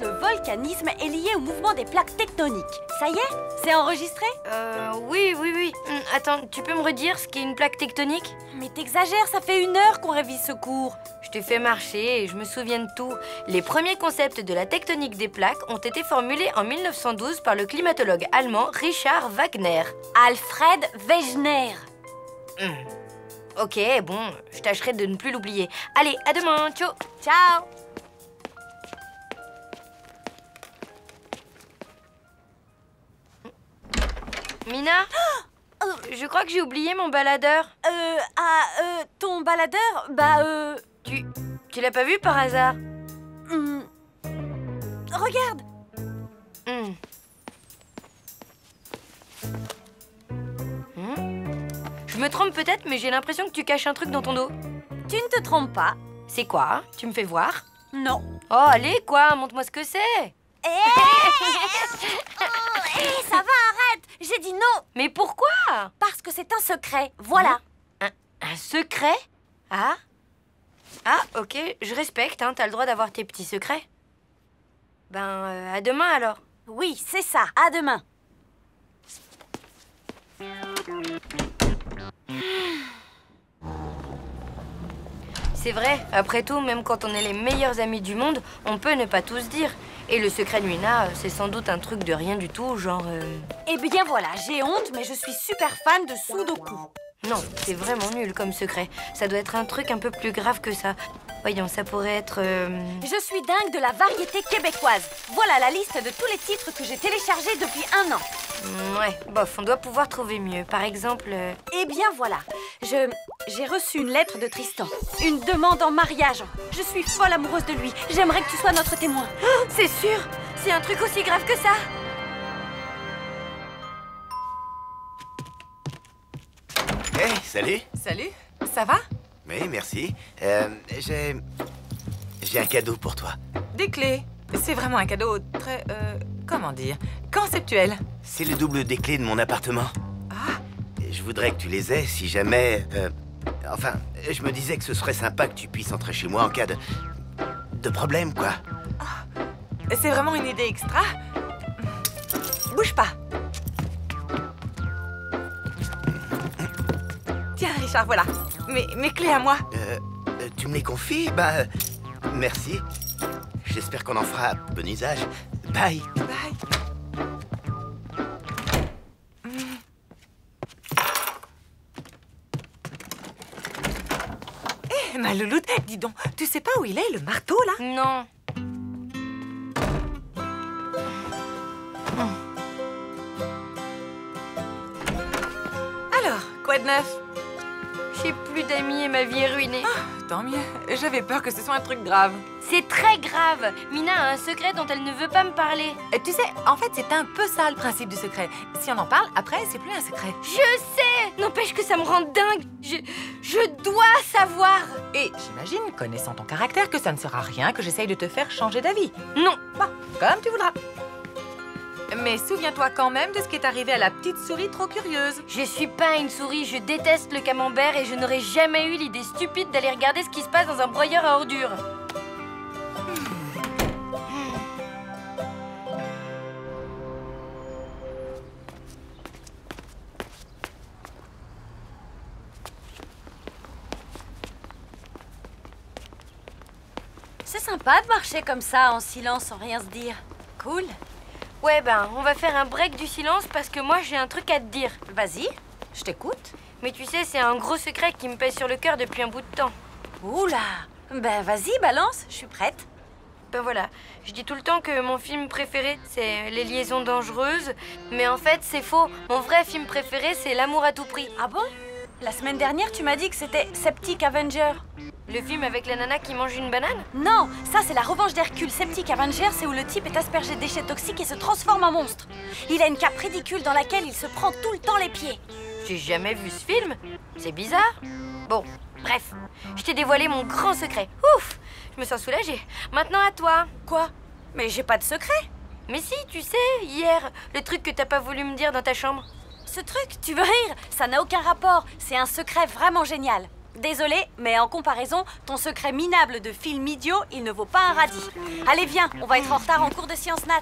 le volcanisme est lié au mouvement des plaques tectoniques. Ça y est? C'est enregistré? Oui. Attends, tu peux me redire ce qu'est une plaque tectonique? Mais t'exagères, ça fait 1 heure qu'on révise ce cours. Je te fais marcher et je me souviens de tout. Les premiers concepts de la tectonique des plaques ont été formulés en 1912 par le climatologue allemand Richard Wagner. Alfred Wegener. Ok, bon, je tâcherai de ne plus l'oublier. Allez, à demain, ciao. Ciao. Mina, je crois que j'ai oublié mon baladeur. Ton baladeur? Tu l'as pas vu par hasard? Regarde. Je me trompe peut-être, mais j'ai l'impression que tu caches un truc dans ton dos. Tu ne te trompes pas. C'est quoi? Tu me fais voir? Non. Oh, allez, quoi? Montre-moi ce que c'est. Ça va, arrête. J'ai dit non. Mais pourquoi? Parce que c'est un secret, voilà. Un secret? Ah, ok, je respecte, hein, t'as le droit d'avoir tes petits secrets. Ben, à demain alors. Oui, c'est ça, à demain. C'est vrai, après tout, même quand on est les meilleurs amis du monde, on peut ne pas tous dire. Et le secret de Mina, c'est sans doute un truc de rien du tout, genre... Eh bien voilà, j'ai honte, mais je suis super fan de Sudoku. Non, c'est vraiment nul comme secret. Ça doit être un truc un peu plus grave que ça. Voyons, ça pourrait être... Je suis dingue de la variété québécoise. Voilà la liste de tous les titres que j'ai téléchargés depuis 1 an. Ouais, bof, on doit pouvoir trouver mieux. Par exemple... Eh bien voilà, j'ai reçu une lettre de Tristan. Une demande en mariage. Je suis folle amoureuse de lui. J'aimerais que tu sois notre témoin. Oh, c'est sûr! C'est un truc aussi grave que ça! Hey, salut! Salut, ça va? Oui, merci. J'ai un cadeau pour toi. Des clés. C'est vraiment un cadeau très, comment dire, conceptuel. C'est le double des clés de mon appartement. Ah! Je voudrais que tu les aies si jamais... Enfin, je me disais que ce serait sympa que tu puisses entrer chez moi en cas de problème, quoi. C'est vraiment une idée extra. Bouge pas. Tiens, Richard, voilà. Mes clés à moi. Tu me les confies? Bah, merci. J'espère qu'on en fera bon usage. Bye. Bye. Eh, ma louloute, dis donc, tu sais pas où il est, le marteau, là? Non. Alors, quoi de neuf? J'ai plus d'amis et ma vie est ruinée. Tant mieux. J'avais peur que ce soit un truc grave. C'est très grave. Mina a un secret dont elle ne veut pas me parler. Tu sais, en fait, c'est un peu ça le principe du secret. Si on en parle, après, c'est plus un secret. Je sais. N'empêche que ça me rend dingue. Je dois savoir. Et j'imagine, connaissant ton caractère, que ça ne sera rien que j'essaye de te faire changer d'avis. Non. Bon, comme tu voudras. Mais souviens-toi quand même de ce qui est arrivé à la petite souris trop curieuse. Je suis pas une souris, je déteste le camembert et je n'aurais jamais eu l'idée stupide d'aller regarder ce qui se passe dans un broyeur à ordures. C'est sympa de marcher comme ça, en silence, sans rien se dire. Cool. Ouais, ben, on va faire un break du silence parce que moi, j'ai un truc à te dire. Vas-y, je t'écoute. Mais tu sais, c'est un gros secret qui me pèse sur le cœur depuis un bout de temps. Oula. Ben vas-y, balance, je suis prête. Ben voilà, je dis tout le temps que mon film préféré, c'est Les Liaisons Dangereuses. Mais en fait, c'est faux. Mon vrai film préféré, c'est L'amour à tout prix. Ah bon? La semaine dernière, tu m'as dit que c'était Septic Avenger. Le film avec la nana qui mange une banane? Non, ça c'est la revanche d'Hercule. Septic Avenger, c'est où le type est aspergé de déchets toxiques et se transforme en monstre. Il a une cape ridicule dans laquelle il se prend tout le temps les pieds. J'ai jamais vu ce film. C'est bizarre. Bon, bref, je t'ai dévoilé mon grand secret. Ouf, je me sens soulagée. Maintenant à toi. Quoi? Mais j'ai pas de secret. Mais si, tu sais, hier, le truc que t'as pas voulu me dire dans ta chambre. Ce truc, tu veux rire? Ça n'a aucun rapport. C'est un secret vraiment génial. Désolée, mais en comparaison, ton secret minable de film idiot, il ne vaut pas un radis. Allez, viens, on va être en retard en cours de sciences nat.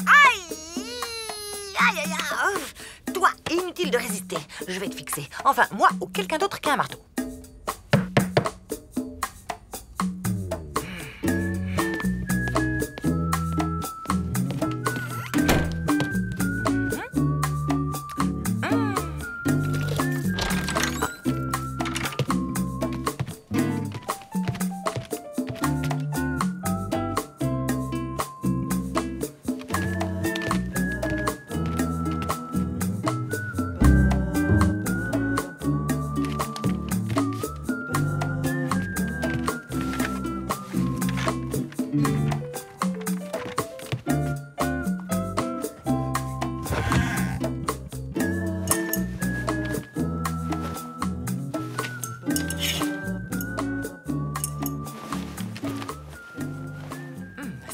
Aïe, aïe, aïe. Toi, inutile de résister. Je vais te fixer. Enfin, moi ou quelqu'un d'autre qui a un marteau.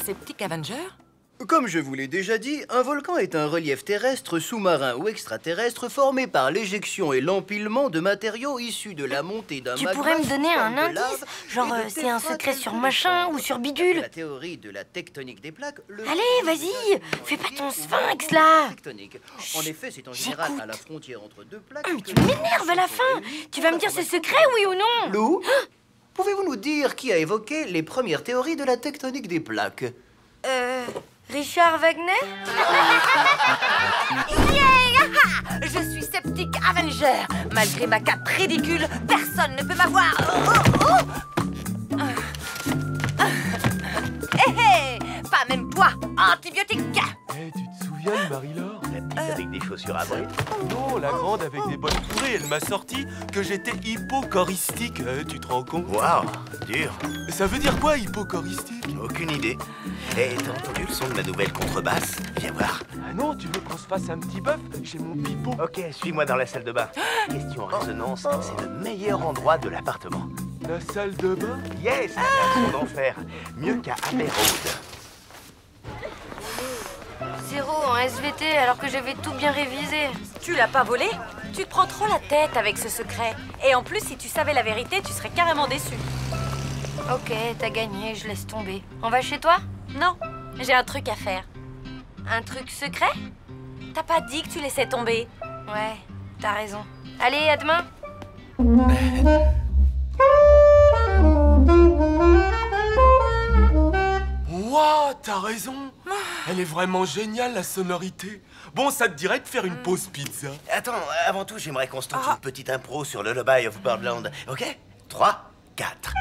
Sceptic Avenger? Comme je vous l'ai déjà dit, un volcan est un relief terrestre, sous-marin ou extraterrestre formé par l'éjection et l'empilement de matériaux issus de la montée d'un magma. Tu pourrais me donner sous un forme de indice? lave Genre, et de c'est un secret sur téphrates machin ou calculés. sur bidule? La théorie de la tectonique des plaques... Allez, vas-y, fais pas ton sphinx, là. Tectonique. En effet, c'est en général j'écoute. à la frontière entre deux plaques... Mais tu m'énerves à la fin. Tu vas me dire c'est secret, oui ou non? Lou, pouvez-vous nous dire qui a évoqué les premières théories de la tectonique des plaques? Richard Wagner? Yeah! Je suis Sceptic Avenger. Malgré ma cape ridicule, personne ne peut m'avoir. Hé hé! Pas même toi, antibiotique! Eh, tu te souviens de Marie-Laure? La petite avec des chaussures à bride. Non, la grande avec des bottes fourrées. Elle m'a sorti que j'étais hypochoristique. Tu te rends compte? Waouh, dur. Ça veut dire quoi, hypochoristique? Aucune idée. Et t'as entendu le son de ma nouvelle contrebasse? Viens voir. Ah non, tu veux qu'on se fasse un petit bœuf chez mon pipeau? Ok, suis-moi dans la salle de bain. Question résonance, c'est le meilleur endroit de l'appartement. La salle de bain? Yes, un son d'enfer. Mieux qu'à Abbey Road. 0 en SVT alors que j'avais tout bien révisé. Tu l'as pas volé? Tu te prends trop la tête avec ce secret. Et en plus, si tu savais la vérité, tu serais carrément déçu. Ok, t'as gagné, je laisse tomber. On va chez toi? Non, j'ai un truc à faire. Un truc secret? T'as pas dit que tu laissais tomber? Ouais, t'as raison. Allez, à demain. Ouah, t'as raison. Elle est vraiment géniale, la sonorité. Bon, ça te dirait de faire une pause pizza? Attends, avant tout, j'aimerais qu'on se tente une petite impro sur le Lullaby of Birdland. Ok? 3, 4.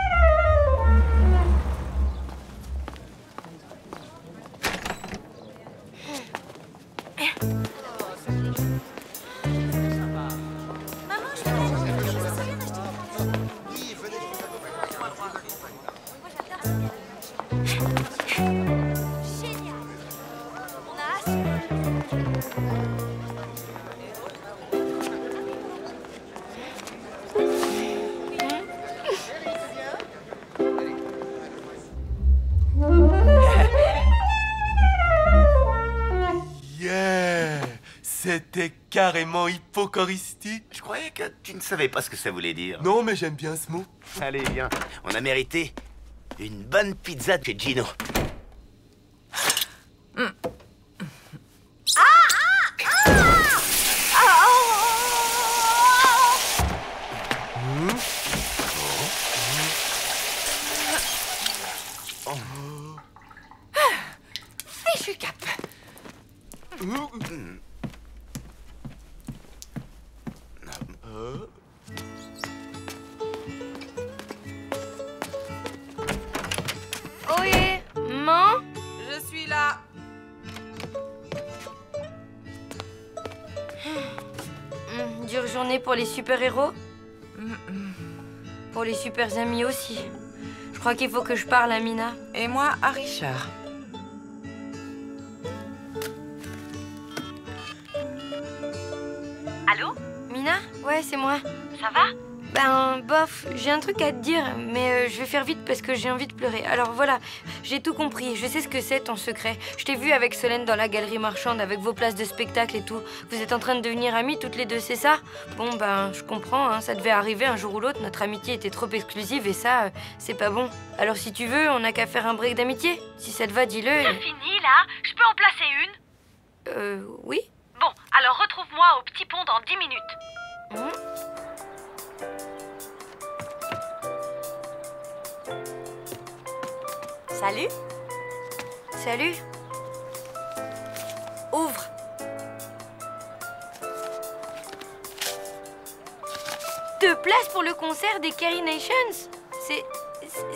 Yeah! C'était carrément hypochoristique. Je croyais que tu ne savais pas ce que ça voulait dire. Non, mais j'aime bien ce mot. Allez, viens. On a mérité une bonne pizza de chez Gino. Fichu cap. Ohé, maman? Je suis là. Dure journée pour les super-héros? Pour les super amis aussi. Je crois qu'il faut que je parle à Mina. Et moi, à Richard. Allô? Mina? Ouais, c'est moi. Ça va? Ben, bof, j'ai un truc à te dire, mais je vais faire vite parce que j'ai envie de pleurer. Alors voilà, j'ai tout compris, je sais ce que c'est ton secret. Je t'ai vu avec Solène dans la galerie marchande avec vos places de spectacle et tout. Vous êtes en train de devenir amies toutes les deux, c'est ça? Bon, ben, je comprends, hein, ça devait arriver un jour ou l'autre. Notre amitié était trop exclusive et ça, c'est pas bon. Alors si tu veux, on n'a qu'à faire un break d'amitié. Si ça te va, dis-le. C'est fini, là? Je peux en placer une? Oui. Bon, alors retrouve-moi au petit pont dans 10 minutes. Salut. Salut. Ouvre. Deux places pour le concert des Carrie Nations?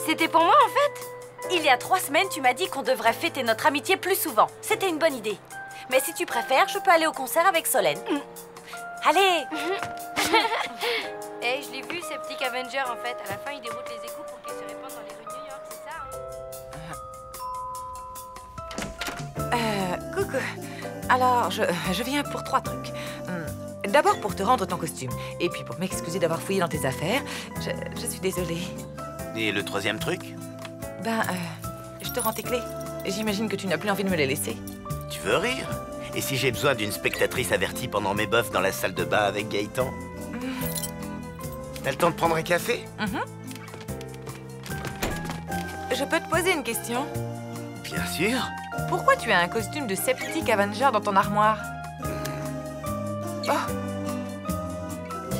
C'était pour moi, en fait? Il y a 3 semaines, tu m'as dit qu'on devrait fêter notre amitié plus souvent. C'était une bonne idée. Mais si tu préfères, je peux aller au concert avec Solène. Allez. Eh, je l'ai vu, Septic Avenger, en fait. À la fin, il déroute les échos pour qu'ils se répandent dans les rues de New York, c'est ça, hein? Coucou. Alors, je viens pour 3 trucs. D'abord pour te rendre ton costume. Et puis pour m'excuser d'avoir fouillé dans tes affaires. Je suis désolée. Et le 3e truc? Ben, je te rends tes clés. J'imagine que tu n'as plus envie de me les laisser. Tu veux rire? Et si j'ai besoin d'une spectatrice avertie pendant mes bofs dans la salle de bain avec Gaëtan? T'as le temps de prendre un café? Je peux te poser une question? Bien sûr. Pourquoi tu as un costume de Septic Avenger dans ton armoire? Oh.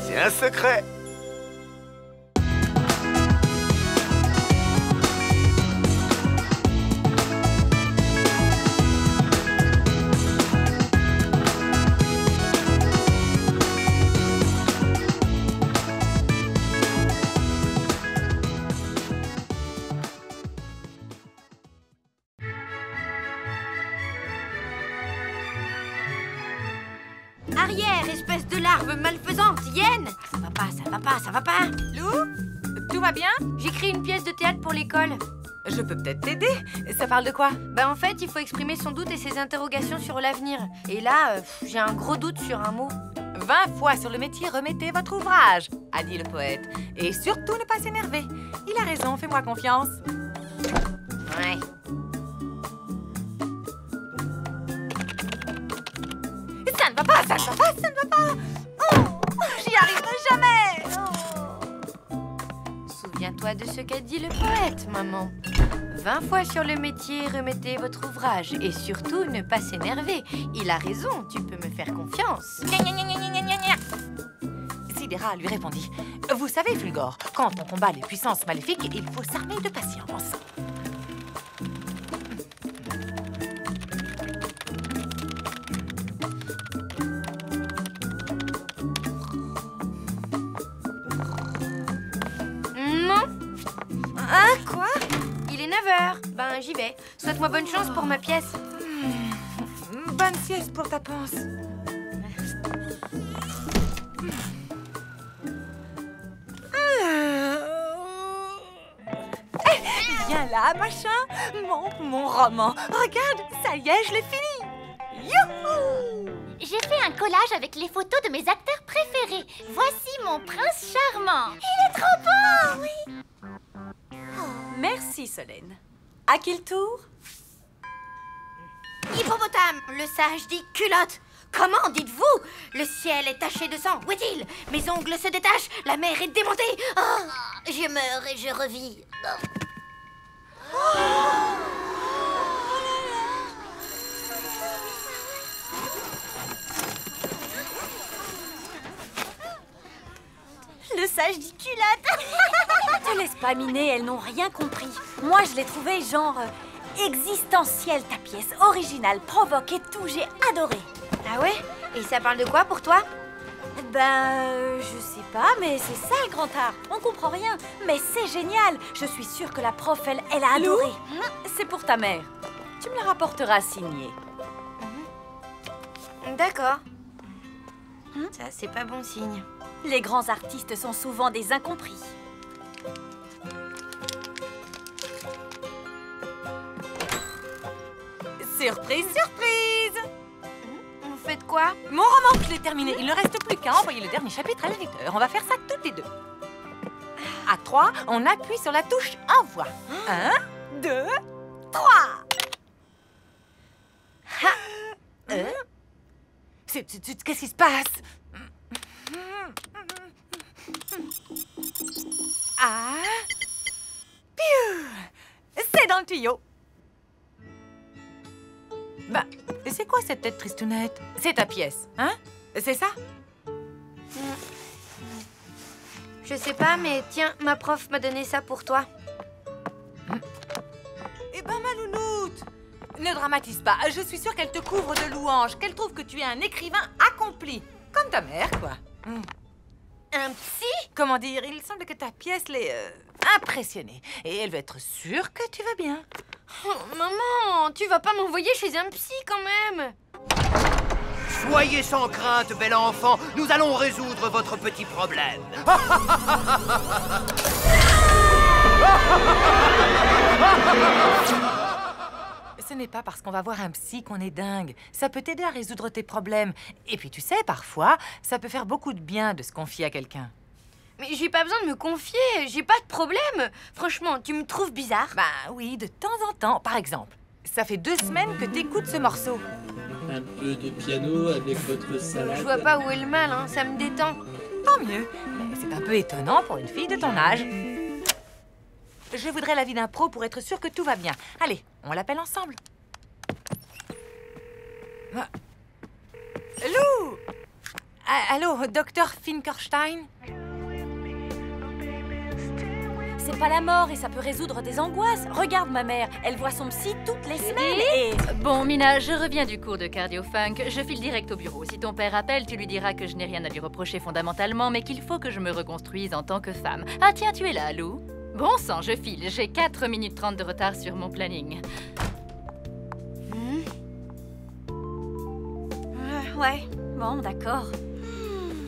C'est un secret. Arrière, espèce de larve malfaisante, Yen! Ça va pas, ça va pas, ça va pas! Lou? Tout va bien? J'écris une pièce de théâtre pour l'école. Je peux peut-être t'aider. Ça parle de quoi? Bah en fait, il faut exprimer son doute et ses interrogations sur l'avenir. Et là, j'ai un gros doute sur un mot. 20 fois sur le métier, remettez votre ouvrage, a dit le poète. Et surtout ne pas s'énerver. Il a raison, fais-moi confiance. Ouais. Ça ne va pas, ça ne va pas, ça ne va pas. Oh, j'y arriverai jamais. Souviens-toi de ce qu'a dit le poète, maman. 20 fois sur le métier, remettez votre ouvrage. Et surtout, ne pas s'énerver. Il a raison, tu peux me faire confiance. Sidera lui répondit. Vous savez, Fulgore, quand on combat les puissances maléfiques, il faut s'armer de patience. Non. Hein, quoi? Il est 9h. Ben, j'y vais. Souhaite-moi bonne chance pour ma pièce. Bonne sieste pour ta panse. Viens là, machin. Mon roman. Regarde, ça y est, je l'ai fini. Youhou! J'ai fait un collage avec les photos de mes acteurs préférés. Voici mon prince charmant. Il est trop beau! Oui. Merci, Solène. À qui le tour? Hippopotame, le sage dit culotte. Comment dites-vous? Le ciel est taché de sang. Où est-il? Mes ongles se détachent. La mer est démontée. Oh, je meurs et je revis. Le sage dit culotte. Te laisse pas miner, elles n'ont rien compris. Moi, je l'ai trouvé genre existentielle, ta pièce, originale, provoque et tout, j'ai adoré. Ah ouais? Et ça parle de quoi pour toi? Ben, je sais pas, mais c'est ça le grand art. On comprend rien, mais c'est génial. Je suis sûre que la prof, elle a adoré. C'est pour ta mère. Tu me la rapporteras signée. D'accord. Ça, c'est pas bon signe. Les grands artistes sont souvent des incompris. Surprise, surprise! Vous faites quoi? Mon roman, je l'ai terminé. Il ne reste plus qu'à envoyer le dernier chapitre à l'éditeur. On va faire ça toutes les deux. À 3, on appuie sur la touche envoi. 1, 2, 3. Qu'est-ce qui se passe? Ah. Piou. C'est dans le tuyau. Bah, c'est quoi cette tête tristounette? C'est ta pièce, hein? C'est ça? Je sais pas, mais tiens, ma prof m'a donné ça pour toi. Eh ben, ma louloute, ne dramatise pas. Je suis sûre qu'elle te couvre de louanges, qu'elle trouve que tu es un écrivain accompli. Comme ta mère, quoi. Un psy? Comment dire, il semble que ta pièce l'ait impressionnée. Et elle veut être sûre que tu vas bien. Oh, maman, tu vas pas m'envoyer chez un psy quand même? Soyez sans crainte, bel enfant. Nous allons résoudre votre petit problème. Ce n'est pas parce qu'on va voir un psy qu'on est dingue. Ça peut t'aider à résoudre tes problèmes. Et puis tu sais, parfois, ça peut faire beaucoup de bien de se confier à quelqu'un. Mais j'ai pas besoin de me confier, j'ai pas de problème. Franchement, tu me trouves bizarre? Bah oui, de temps en temps. Par exemple, ça fait 2 semaines que t'écoutes ce morceau. Un peu de piano avec votre salade. Je vois pas où est le mal, hein, ça me détend. Tant mieux. Mais c'est un peu étonnant pour une fille de ton âge. Je voudrais l'avis d'un pro pour être sûre que tout va bien. Allez, on l'appelle ensemble. Lou! Allô, docteur Finkelstein? C'est pas la mort et ça peut résoudre des angoisses. Regarde ma mère, elle voit son psy toutes les semaines et... Bon, Mina, je reviens du cours de cardio-funk. Je file direct au bureau. Si ton père appelle, tu lui diras que je n'ai rien à lui reprocher fondamentalement, mais qu'il faut que je me reconstruise en tant que femme. Ah tiens, tu es là, Lou? Bon sang, je file. J'ai 4 minutes 30 de retard sur mon planning. Ouais, bon, d'accord.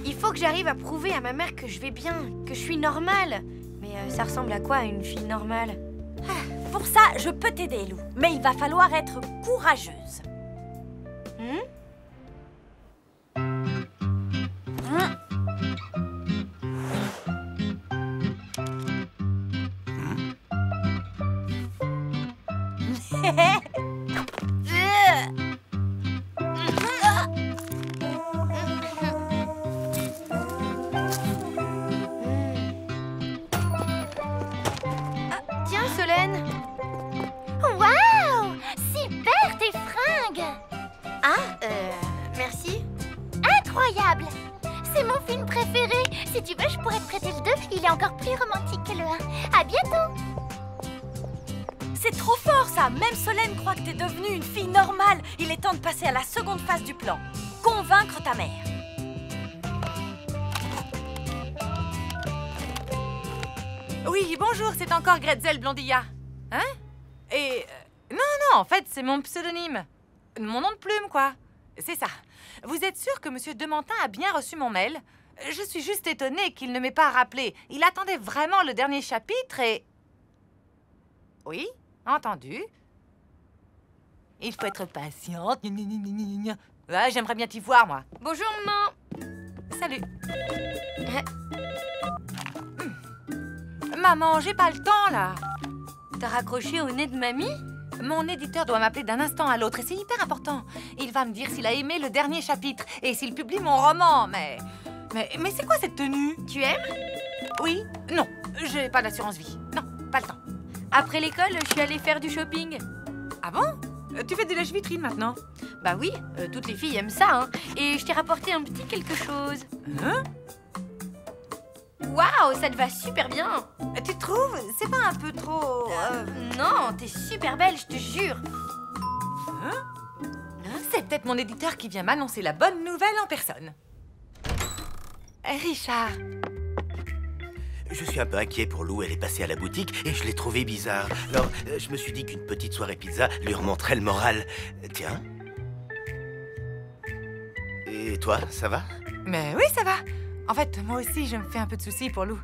Il faut que j'arrive à prouver à ma mère que je vais bien, que je suis normale. Mais ça ressemble à quoi, une fille normale? Pour ça, je peux t'aider, Lou. Mais il va falloir être courageuse. Tiens, Solène. Waouh! Super tes fringues! Merci. Incroyable! C'est mon film préféré. Si tu veux, je pourrais te prêter le 2. Il est encore plus romantique que le 1. À bientôt! C'est trop fort, ça. Même Solène croit que t'es devenue une fille normale. Il est temps de passer à la seconde phase du plan. Convaincre ta mère. Oui, bonjour, c'est encore Gretzel Blondilla. Hein? Et... non, en fait, c'est mon pseudonyme. Mon nom de plume, quoi. C'est ça. Vous êtes sûr que Monsieur Demantin a bien reçu mon mail? Je suis juste étonnée qu'il ne m'ait pas rappelé. Il attendait vraiment le dernier chapitre et... Oui, entendu. Il faut être patiente. Ouais, j'aimerais bien t'y voir, moi. Bonjour, maman. Salut. Maman, j'ai pas le temps, là. T'as raccroché au nez de mamie? Mon éditeur doit m'appeler d'un instant à l'autre et c'est hyper important. Il va me dire s'il a aimé le dernier chapitre et s'il publie mon roman, mais c'est quoi cette tenue? Tu aimes? Oui. Non, j'ai pas d'assurance vie. Non, pas le temps. Après l'école, je suis allée faire du shopping. Ah bon? Tu fais des lèche-vitrines maintenant? Bah oui, toutes les filles aiment ça, hein. Et je t'ai rapporté un petit quelque chose. Hein? Waouh, ça te va super bien. Tu trouves? C'est pas un peu trop... Non, t'es super belle, je te jure. C'est peut-être mon éditeur qui vient m'annoncer la bonne nouvelle en personne. Richard. Je suis un peu inquiet pour Lou, elle est passée à la boutique et je l'ai trouvée bizarre. Alors, je me suis dit qu'une petite soirée pizza lui remonterait le moral. Tiens. Et toi, ça va? Mais oui, ça va. En fait, moi aussi, je me fais un peu de soucis pour Lou.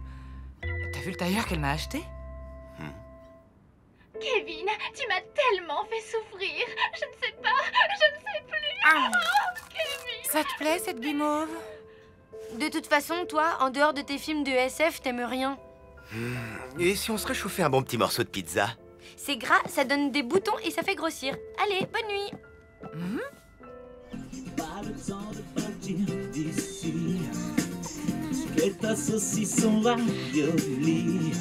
T'as vu le tailleur qu'elle m'a acheté? Kevin, tu m'as tellement fait souffrir. Je ne sais pas, je ne sais plus. Oh, Kevin. Ça te plaît, cette guimauve? De toute façon, toi, en dehors de tes films de SF, t'aimes rien. Et si on se réchauffait un bon petit morceau de pizza? C'est gras, ça donne des boutons et ça fait grossir. Allez, bonne nuit. Pas le temps de partir d'ici. Que ta saucisson ravioli.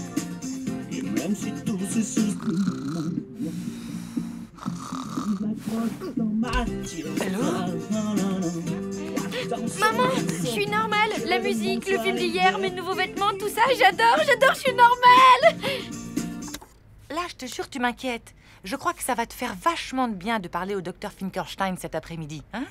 Et même si tout se soucie. Maman, je suis normale. La musique, le film d'hier, mes nouveaux vêtements, tout ça, j'adore, je suis normale. Là, je te jure, tu m'inquiètes. Je crois que ça va te faire vachement de bien de parler au docteur Finkelstein cet après-midi, hein?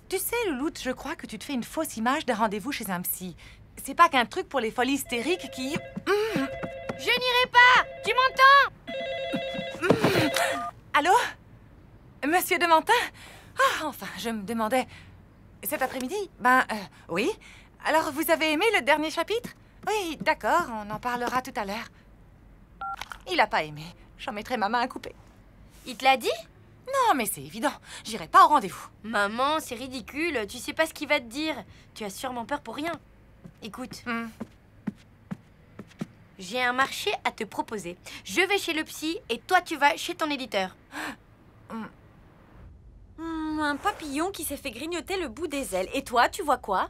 Tu sais, Louloute, je crois que tu te fais une fausse image d'un rendez-vous chez un psy. C'est pas qu'un truc pour les folies hystériques qui... Je n'irai pas. Tu m'entends? Allô? Monsieur Dementin? Ah, enfin, je me demandais... Cet après-midi? Oui. Alors, vous avez aimé le dernier chapitre? Oui, d'accord, on en parlera tout à l'heure. Il a pas aimé. J'en mettrai ma main à couper. Il te l'a dit? Non, mais c'est évident. J'irai pas au rendez-vous. Maman, c'est ridicule. Tu sais pas ce qu'il va te dire. Tu as sûrement peur pour rien. Écoute. J'ai un marché à te proposer. Je vais chez le psy et toi, tu vas chez ton éditeur. Un papillon qui s'est fait grignoter le bout des ailes. Et toi, tu vois quoi?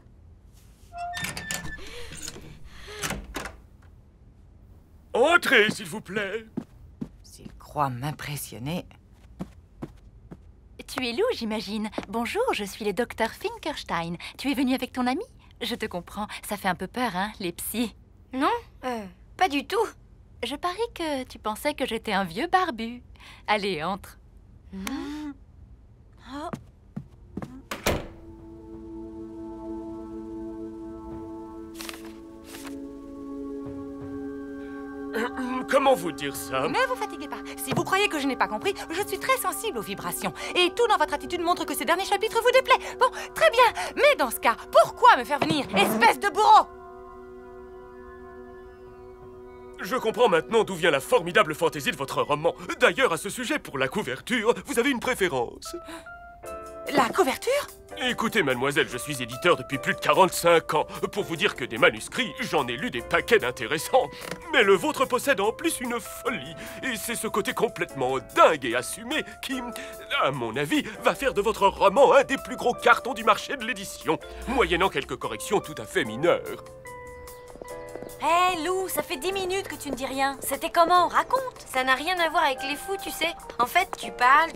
Entrez, s'il vous plaît. S'il croit m'impressionner... Tu es Lou, j'imagine. Bonjour, je suis le docteur Finkelstein. Tu es venu avec ton ami? Je te comprends. Ça fait un peu peur, hein, les psys. Non, pas du tout. Je parie que tu pensais que j'étais un vieux barbu. Allez, entre. Comment vous dire ça? Ne vous fatiguez pas. Si vous croyez que je n'ai pas compris, je suis très sensible aux vibrations. Et tout dans votre attitude montre que ce dernier chapitre vous déplaît. Bon, très bien. Mais dans ce cas, pourquoi me faire venir, espèce de bourreau? Je comprends maintenant d'où vient la formidable fantaisie de votre roman. D'ailleurs, à ce sujet, pour la couverture, vous avez une préférence. La couverture? Écoutez, mademoiselle, je suis éditeur depuis plus de 45 ans. Pour vous dire que des manuscrits, j'en ai lu des paquets d'intéressants. Mais le vôtre possède en plus une folie. Et c'est ce côté complètement dingue et assumé qui, à mon avis, va faire de votre roman un des plus gros cartons du marché de l'édition, moyennant quelques corrections tout à fait mineures. Hé, Lou, ça fait 10 minutes que tu ne dis rien. C'était comment? Raconte. Ça n'a rien à voir avec les fous, tu sais. En fait, tu parles,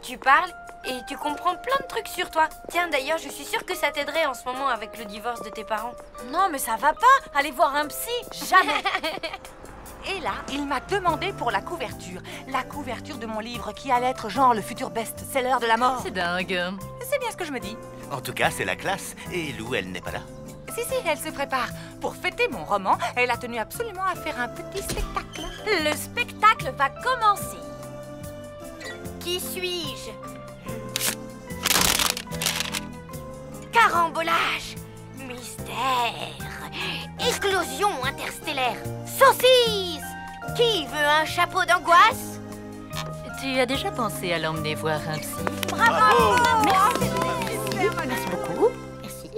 et tu comprends plein de trucs sur toi. Tiens, d'ailleurs, je suis sûre que ça t'aiderait en ce moment avec le divorce de tes parents. Non, mais ça va pas. Aller voir un psy, jamais. Et là, il m'a demandé pour la couverture. La couverture de mon livre qui allait être genre le futur best-seller de la mort. C'est dingue. C'est bien ce que je me dis. En tout cas, c'est la classe. Et Lou, elle n'est pas là. Si, elle se prépare. Pour fêter mon roman, elle a tenu absolument à faire un petit spectacle. Le spectacle va commencer. Qui suis-je? Carambolage, mystère, explosion interstellaire, saucisse. Qui veut un chapeau d'angoisse? Tu as déjà pensé à l'emmener voir un psy? Bravo! Merci beaucoup. Merci.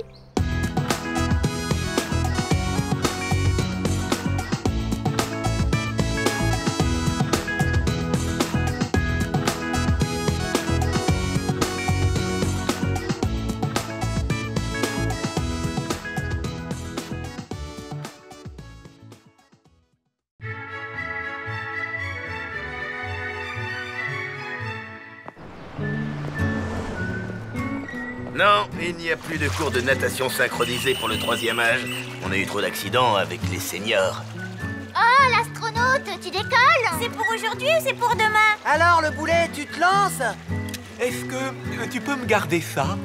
Non, il n'y a plus de cours de natation synchronisée pour le 3e âge. On a eu trop d'accidents avec les seniors. Oh, l'astronaute, tu décolles? C'est pour aujourd'hui ou c'est pour demain? Alors, le boulet, tu te lances? Est-ce que tu peux me garder ça?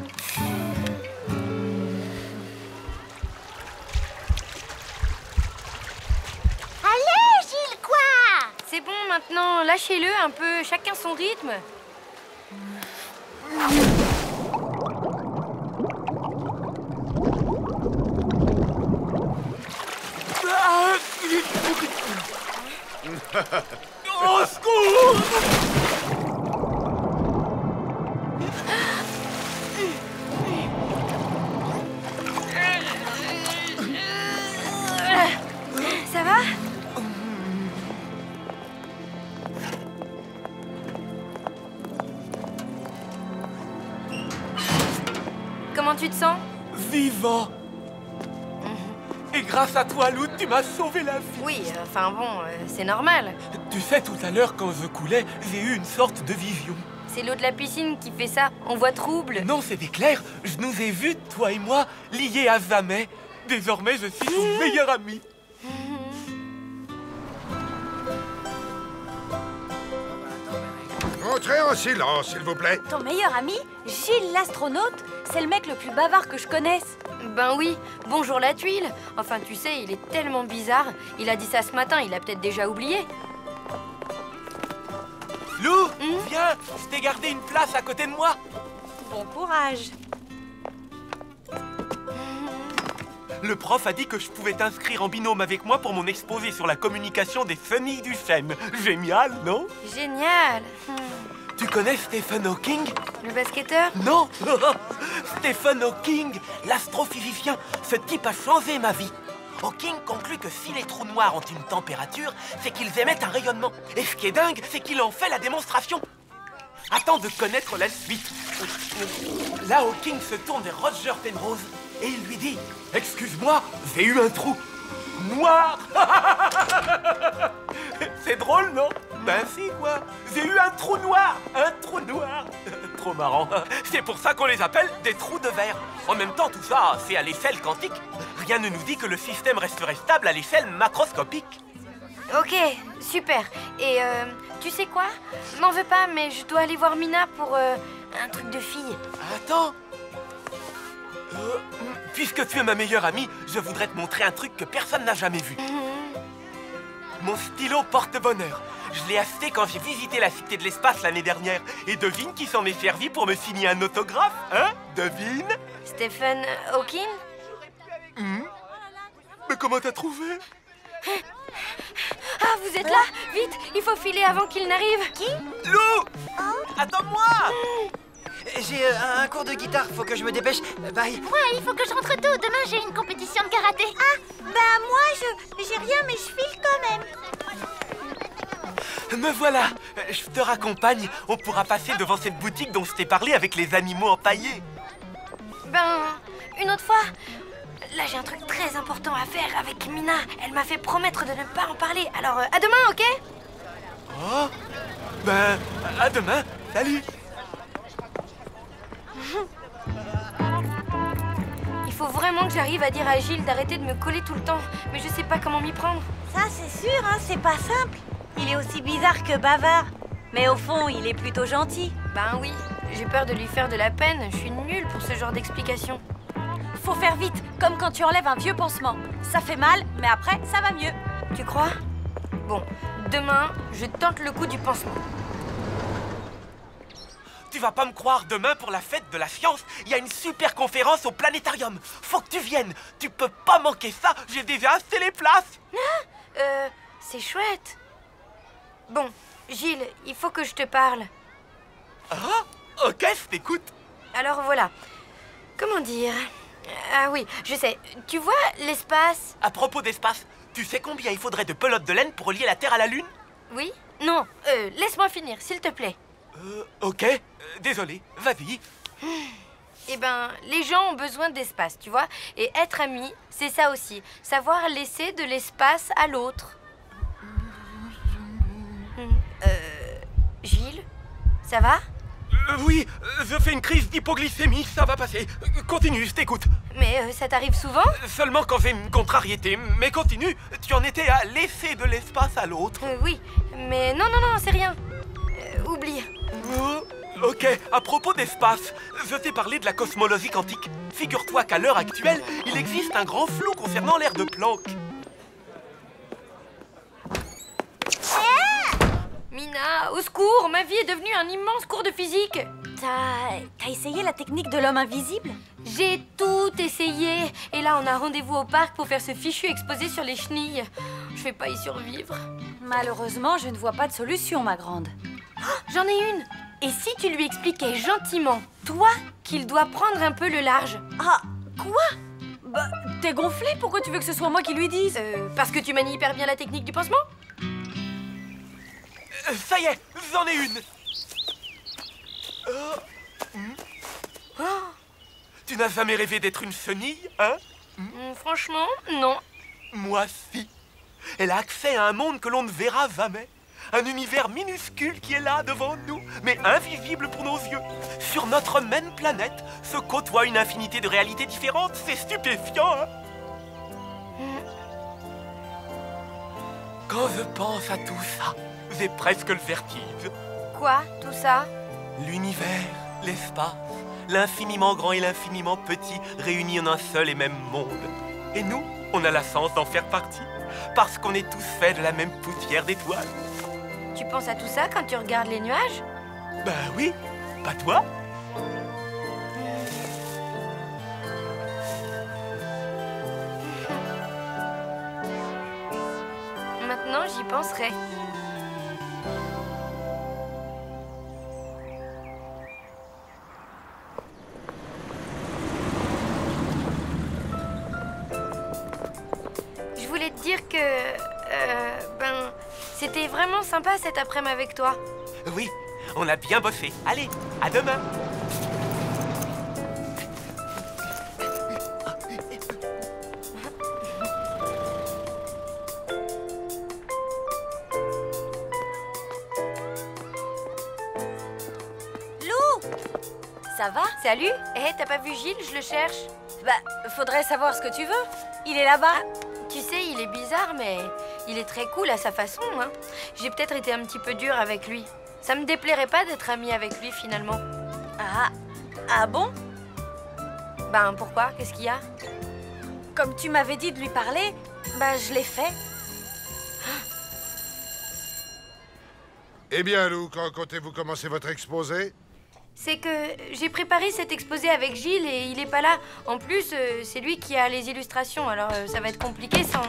Allez, Gilles, quoi? C'est bon maintenant, lâchez-le un peu, chacun son rythme. Au secours! Ça va? tu te sens? Vivant. Et grâce à toi, Lou, tu m'as sauvé la vie. Oui, enfin bon, c'est normal. Tu sais, tout à l'heure, quand je coulais, j'ai eu une sorte de vision. C'est l'eau de la piscine qui fait ça. On voit trouble. Non, c'était clair. Je nous ai vus, toi et moi, liés à jamais. Désormais, je suis ton meilleur ami. Entrez en silence, s'il vous plaît. Ton meilleur ami, Gilles l'astronaute, c'est le mec le plus bavard que je connaisse. Ben oui, bonjour la tuile. Enfin, tu sais, il est tellement bizarre. Il a dit ça ce matin, il a peut-être déjà oublié. Lou, viens, je t'ai gardé une place à côté de moi. Bon courage. Le prof a dit que je pouvais t'inscrire en binôme avec moi pour mon exposé sur la communication des familles du FEM. Génial, non? Génial. Tu connais Stephen Hawking? Le basketteur? Non. Stephen Hawking, l'astrophysicien. Ce type a changé ma vie. Hawking conclut que si les trous noirs ont une température, c'est qu'ils émettent un rayonnement. Et ce qui est dingue, c'est qu'il en fait la démonstration. Attends de connaître la suite. Là, Hawking se tourne vers Roger Penrose et il lui dit « Excuse-moi, j'ai eu un trou noir !» C'est drôle, non? Ben si, quoi. J'ai eu un trou noir. Un trou noir. Trop marrant. C'est pour ça qu'on les appelle des trous de verre. En même temps, tout ça, c'est à l'échelle quantique. Rien ne nous dit que le système resterait stable à l'échelle macroscopique. Ok, super. Et tu sais quoi? M'en veux pas, mais je dois aller voir Mina pour un truc de fille. Attends. Puisque tu es ma meilleure amie, je voudrais te montrer un truc que personne n'a jamais vu. Mon stylo porte-bonheur. Je l'ai acheté quand j'ai visité la Cité de l'Espace l'année dernière. Et devine qui s'en est servi pour me signer un autographe, hein? Devine? Stephen Hawking? Mais comment t'as trouvé? Ah, vous êtes là? Vite, il faut filer avant qu'il n'arrive. Qui? Lou! Attends-moi! J'ai un cours de guitare, faut que je me dépêche. Bye. Ouais, il faut que je rentre tôt. Demain, j'ai une compétition de karaté. Ah, bah moi, j'ai rien, mais je file quand même. Me voilà! Je te raccompagne. On pourra passer devant cette boutique dont je t'ai parlé avec les animaux empaillés. Ben, une autre fois. Là, j'ai un truc très important à faire avec Mina. Elle m'a fait promettre de ne pas en parler. Alors, à demain, ok? Oh! Ben, à demain. Salut! Il faut vraiment que j'arrive à dire à Gilles d'arrêter de me coller tout le temps. Mais je sais pas comment m'y prendre. Ça, c'est sûr, hein, c'est pas simple. Il est aussi bizarre que bavard. Mais au fond, il est plutôt gentil. Ben oui, j'ai peur de lui faire de la peine. Je suis nulle pour ce genre d'explication. Faut faire vite, comme quand tu enlèves un vieux pansement. Ça fait mal, mais après, ça va mieux. Tu crois? Bon, demain, je tente le coup du pansement. Tu vas pas me croire, demain pour la fête de la science, il y a une super conférence au planétarium. Faut que tu viennes. Tu peux pas manquer ça. J'ai déjà acheté les places. C'est chouette. Bon, Gilles, il faut que je te parle. Ah, ok, je t'écoute. Alors voilà. Comment dire? Ah oui, je sais. Tu vois l'espace? À propos d'espace, tu sais combien il faudrait de pelotes de laine pour relier la Terre à la Lune? Oui? Non, laisse-moi finir, s'il te plaît. Ok. Désolé, vas-y. Eh ben, les gens ont besoin d'espace, tu vois. Et être amis, c'est ça aussi. Savoir laisser de l'espace à l'autre. Gilles? Ça va? Oui, je fais une crise d'hypoglycémie, ça va passer. Continue, je t'écoute. Mais ça t'arrive souvent? Seulement quand j'ai une contrariété. Mais continue, tu en étais à laisser de l'espace à l'autre. Oui, mais non, c'est rien. Oublie. Ok, à propos d'espace, je t'ai parlé de la cosmologie quantique. Figure-toi qu'à l'heure actuelle, il existe un grand flou concernant l'aire de Planck. Mina, au secours, ma vie est devenue un immense cours de physique. T'as essayé la technique de l'homme invisible? J'ai tout essayé. Et là, on a rendez-vous au parc pour faire ce fichu exposé sur les chenilles. Je vais pas y survivre. Malheureusement, je ne vois pas de solution, ma grande. Oh, j'en ai une. Et si tu lui expliquais gentiment, toi, qu'il doit prendre un peu le large? Ah, quoi? Bah, t'es gonflé? Pourquoi tu veux que ce soit moi qui lui dise? Parce que tu manies hyper bien la technique du pansement? Ça y est, j'en ai une. Tu n'as jamais rêvé d'être une chenille, hein? Franchement, non. Moi, si. Elle a accès à un monde que l'on ne verra jamais. Un univers minuscule qui est là devant nous, mais invisible pour nos yeux. Sur notre même planète se côtoie une infinité de réalités différentes. C'est stupéfiant, hein? Quand je pense à tout ça, j'ai presque le vertige. Quoi, tout ça? L'univers, l'espace, l'infiniment grand et l'infiniment petit réunis en un seul et même monde. Et nous, on a la chance d'en faire partie, parce qu'on est tous faits de la même poussière d'étoiles. Tu penses à tout ça quand tu regardes les nuages? Bah oui, pas toi? Maintenant, j'y penserai. Je voulais te dire que... c'était vraiment sympa cet après-midi avec toi. Oui, on a bien bossé. Allez, à demain. Lou! Ça va? Salut. T'as pas vu Gilles? Je le cherche. Bah, faudrait savoir ce que tu veux. Il est là-bas. Tu sais, il est bizarre, mais il est très cool à sa façon, hein. J'ai peut-être été un petit peu dure avec lui. Ça me déplairait pas d'être amie avec lui, finalement. Ah bon? Ben, pourquoi? Qu'est-ce qu'il y a? Comme tu m'avais dit de lui parler, bah je l'ai fait. Eh bien, Lou, quand comptez-vous commencer votre exposé? C'est que j'ai préparé cet exposé avec Gilles et il est pas là. En plus, c'est lui qui a les illustrations, alors ça va être compliqué sans...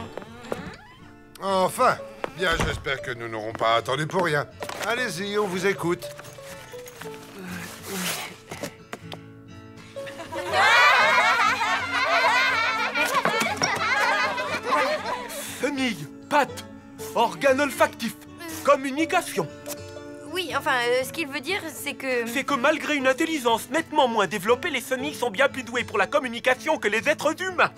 Enfin, bien, j'espère que nous n'aurons pas attendu pour rien. Allez-y, on vous écoute. Chenille, pattes, organe olfactif, communication. Oui, enfin, ce qu'il veut dire, c'est que... C'est que malgré une intelligence nettement moins développée, les chenilles sont bien plus douées pour la communication que les êtres humains.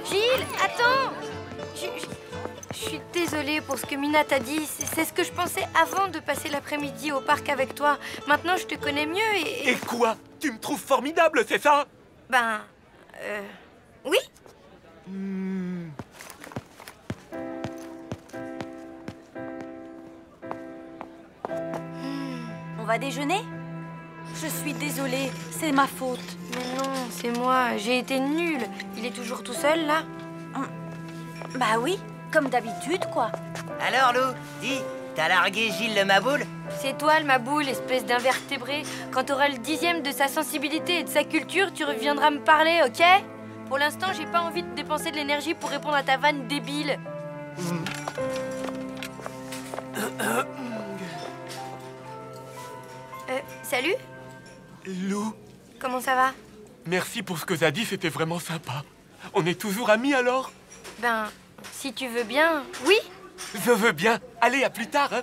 Gilles, attends! Je suis désolée pour ce que Mina t'a dit. C'est ce que je pensais avant de passer l'après-midi au parc avec toi. Maintenant, je te connais mieux et... Et quoi? Tu me trouves formidable, c'est ça? Ben... oui. On va déjeuner? Je suis désolée, c'est ma faute. Mais non, c'est moi. J'ai été nulle. Il est toujours tout seul, là? Bah oui, comme d'habitude, quoi. Alors, Lou, dis, t'as largué Gilles le Maboule? C'est toi, le Maboule, espèce d'invertébré. Quand t'auras le 10e de sa sensibilité et de sa culture, tu reviendras me parler, ok? Pour l'instant, j'ai pas envie de dépenser de l'énergie pour répondre à ta vanne débile. Salut? Lou, Comment ça va? merci pour ce que t'as dit, c'était vraiment sympa. On est toujours amis alors? Ben, si tu veux bien, oui? Je veux bien. Allez, à plus tard, hein.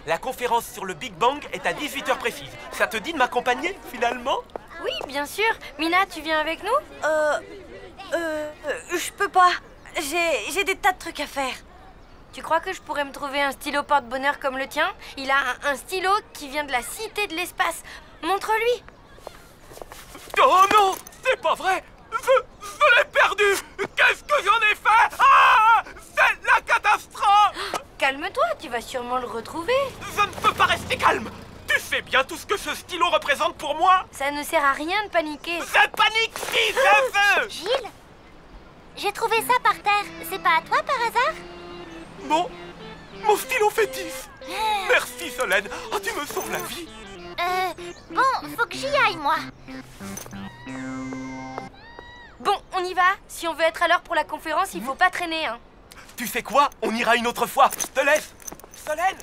La conférence sur le Big Bang est à 18h précise. Ça te dit de m'accompagner, finalement? Oui, bien sûr. Mina, tu viens avec nous? Je peux pas. J'ai des tas de trucs à faire. Tu crois que je pourrais me trouver un stylo porte-bonheur comme le tien? Il a un stylo qui vient de la cité de l'espace. Montre-lui. Oh non, c'est pas vrai. Je l'ai perdu. Qu'est-ce que j'en ai fait? Ah, c'est la catastrophe. Calme-toi, tu vas sûrement le retrouver. Je ne peux pas rester calme. Tu sais bien tout ce que ce stylo représente pour moi. Ça ne sert à rien de paniquer. Je panique si je veux. Gilles, j'ai trouvé ça par terre. C'est pas à toi par hasard? Mon stylo fétiche. Merci Solène. Oh, tu me sauves la vie. Bon, faut que j'y aille, moi. Bon, on y va. Si on veut être à l'heure pour la conférence, il faut pas traîner, hein. Tu sais quoi? On ira une autre fois. Je te laisse. Solène,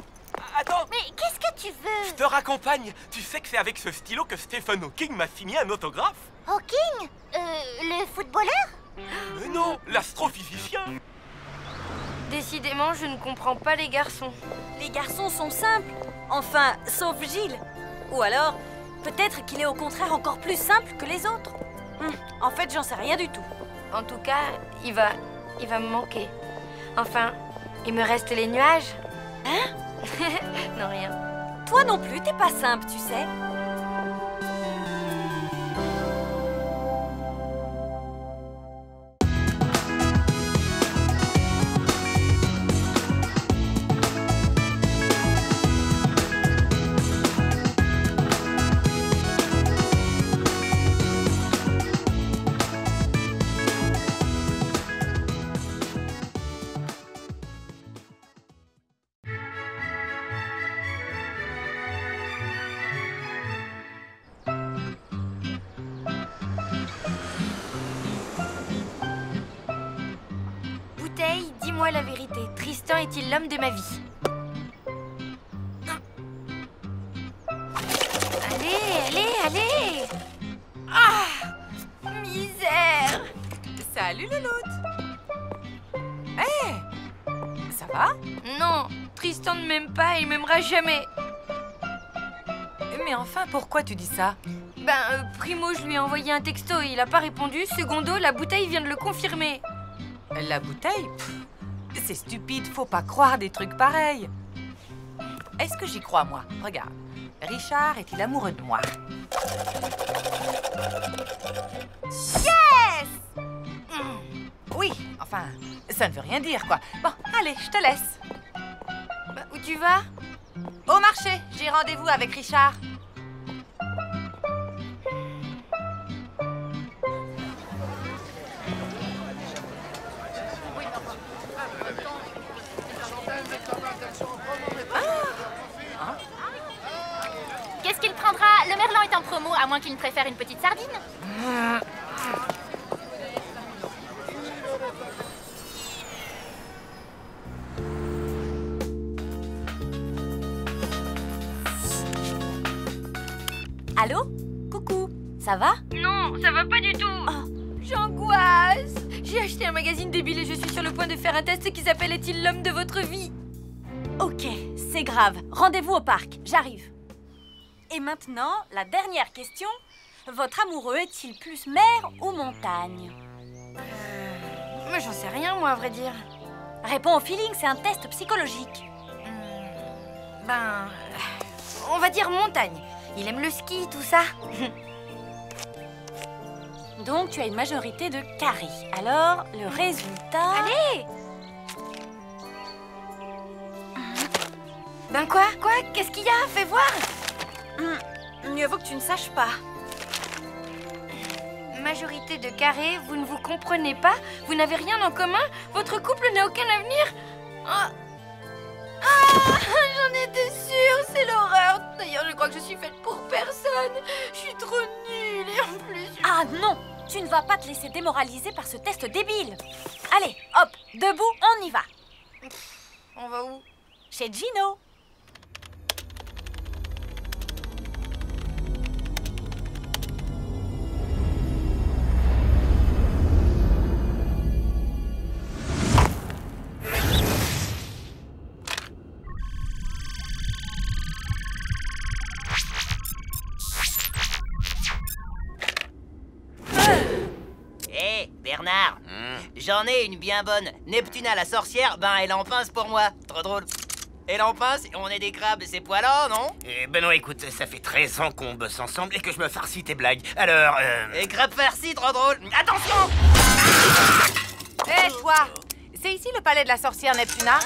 attends. Mais qu'est-ce que tu veux? Je te raccompagne. Tu sais que c'est avec ce stylo que Stephen Hawking m'a signé un autographe? Hawking? Le footballeur? Mais non, l'astrophysicien. Décidément, je ne comprends pas les garçons. Les garçons sont simples. Enfin, sauf Gilles. Ou alors, peut-être qu'il est au contraire encore plus simple que les autres. En fait, j'en sais rien du tout. En tout cas, il va me manquer. Enfin, il me reste les nuages. Hein? Non, rien. Toi non plus, t'es pas simple, tu sais. Dis-moi la vérité, Tristan est-il l'homme de ma vie? Allez! Ah! Misère! Salut, Louloute! Hé! Ça va? Non, Tristan ne m'aime pas et il m'aimera jamais. Mais enfin, pourquoi tu dis ça? Primo, je lui ai envoyé un texto et il a pas répondu. Secondo, la bouteille vient de le confirmer. La bouteille? C'est stupide, faut pas croire des trucs pareils. Est-ce que j'y crois, moi? Regarde, Richard est-il amoureux de moi? Yes! Oui, enfin, ça ne veut rien dire, quoi. Bon, allez, je te laisse. Où tu vas? Au marché, j'ai rendez-vous avec Richard. Qu'est-ce qu'il prendra? Le merlan est en promo, à moins qu'il ne préfère une petite sardine. Allô? Coucou, ça va? Non, ça va pas du tout. J'angoisse. J'ai acheté un magazine débile et je suis sur le point de faire un test qui s'appelle Est-il l'homme de votre vie? Ok, c'est grave. Rendez-vous au parc, j'arrive. Et maintenant, la dernière question. Votre amoureux est-il plus mer ou montagne? Mais j'en sais rien, moi, à vrai dire. Réponds au feeling, c'est un test psychologique. On va dire montagne. Il aime le ski, tout ça. Donc, tu as une majorité de carré. Alors, le résultat... Allez! Quoi? Qu'est-ce qu'il y a? Fais voir! Mieux vaut que tu ne saches pas. Majorité de carré, vous ne vous comprenez pas? Vous n'avez rien en commun? Votre couple n'a aucun avenir? J'en étais sûre, c'est l'horreur. D'ailleurs, je crois que je suis faite pour personne. Je suis trop nulle et en plus... Ah non! Tu ne vas pas te laisser démoraliser par ce test débile. Allez, hop, debout, on y va. On va où? Chez Gino. Bernard, j'en ai une bien bonne. Neptuna la sorcière, elle en pince pour moi. Trop drôle. Elle en pince, on est des crabes, c'est poilant, non? Non, écoute, ça fait 13 ans qu'on bosse ensemble et que je me farcis tes blagues. Alors, Et crabes farcis, trop drôle. Attention! Hé, toi! C'est ici le palais de la sorcière Neptuna?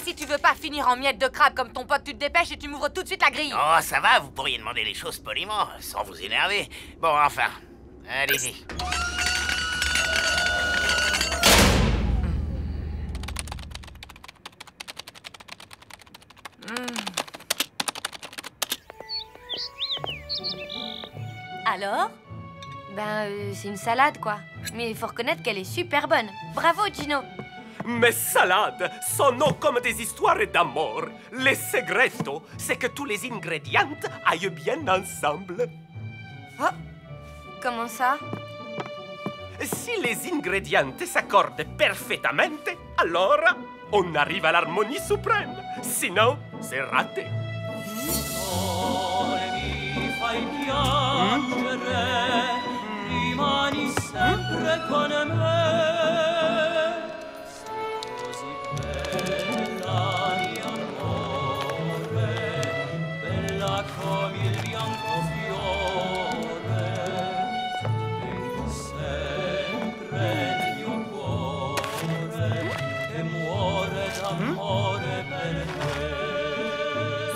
Si tu veux pas finir en miettes de crabe comme ton pote, tu te dépêches et tu m'ouvres tout de suite la grille. Oh, ça va, vous pourriez demander les choses poliment, sans vous énerver. Bon, enfin, allez-y. Alors? C'est une salade, quoi. Mais il faut reconnaître qu'elle est super bonne. Bravo, Gino. Mes salades sont comme des histoires d'amour. Le segreto, c'est que tous les ingrédients aillent bien ensemble. Comment ça? Si les ingrédients s'accordent parfaitement, alors on arrive à l'harmonie suprême. Sinon, c'est raté.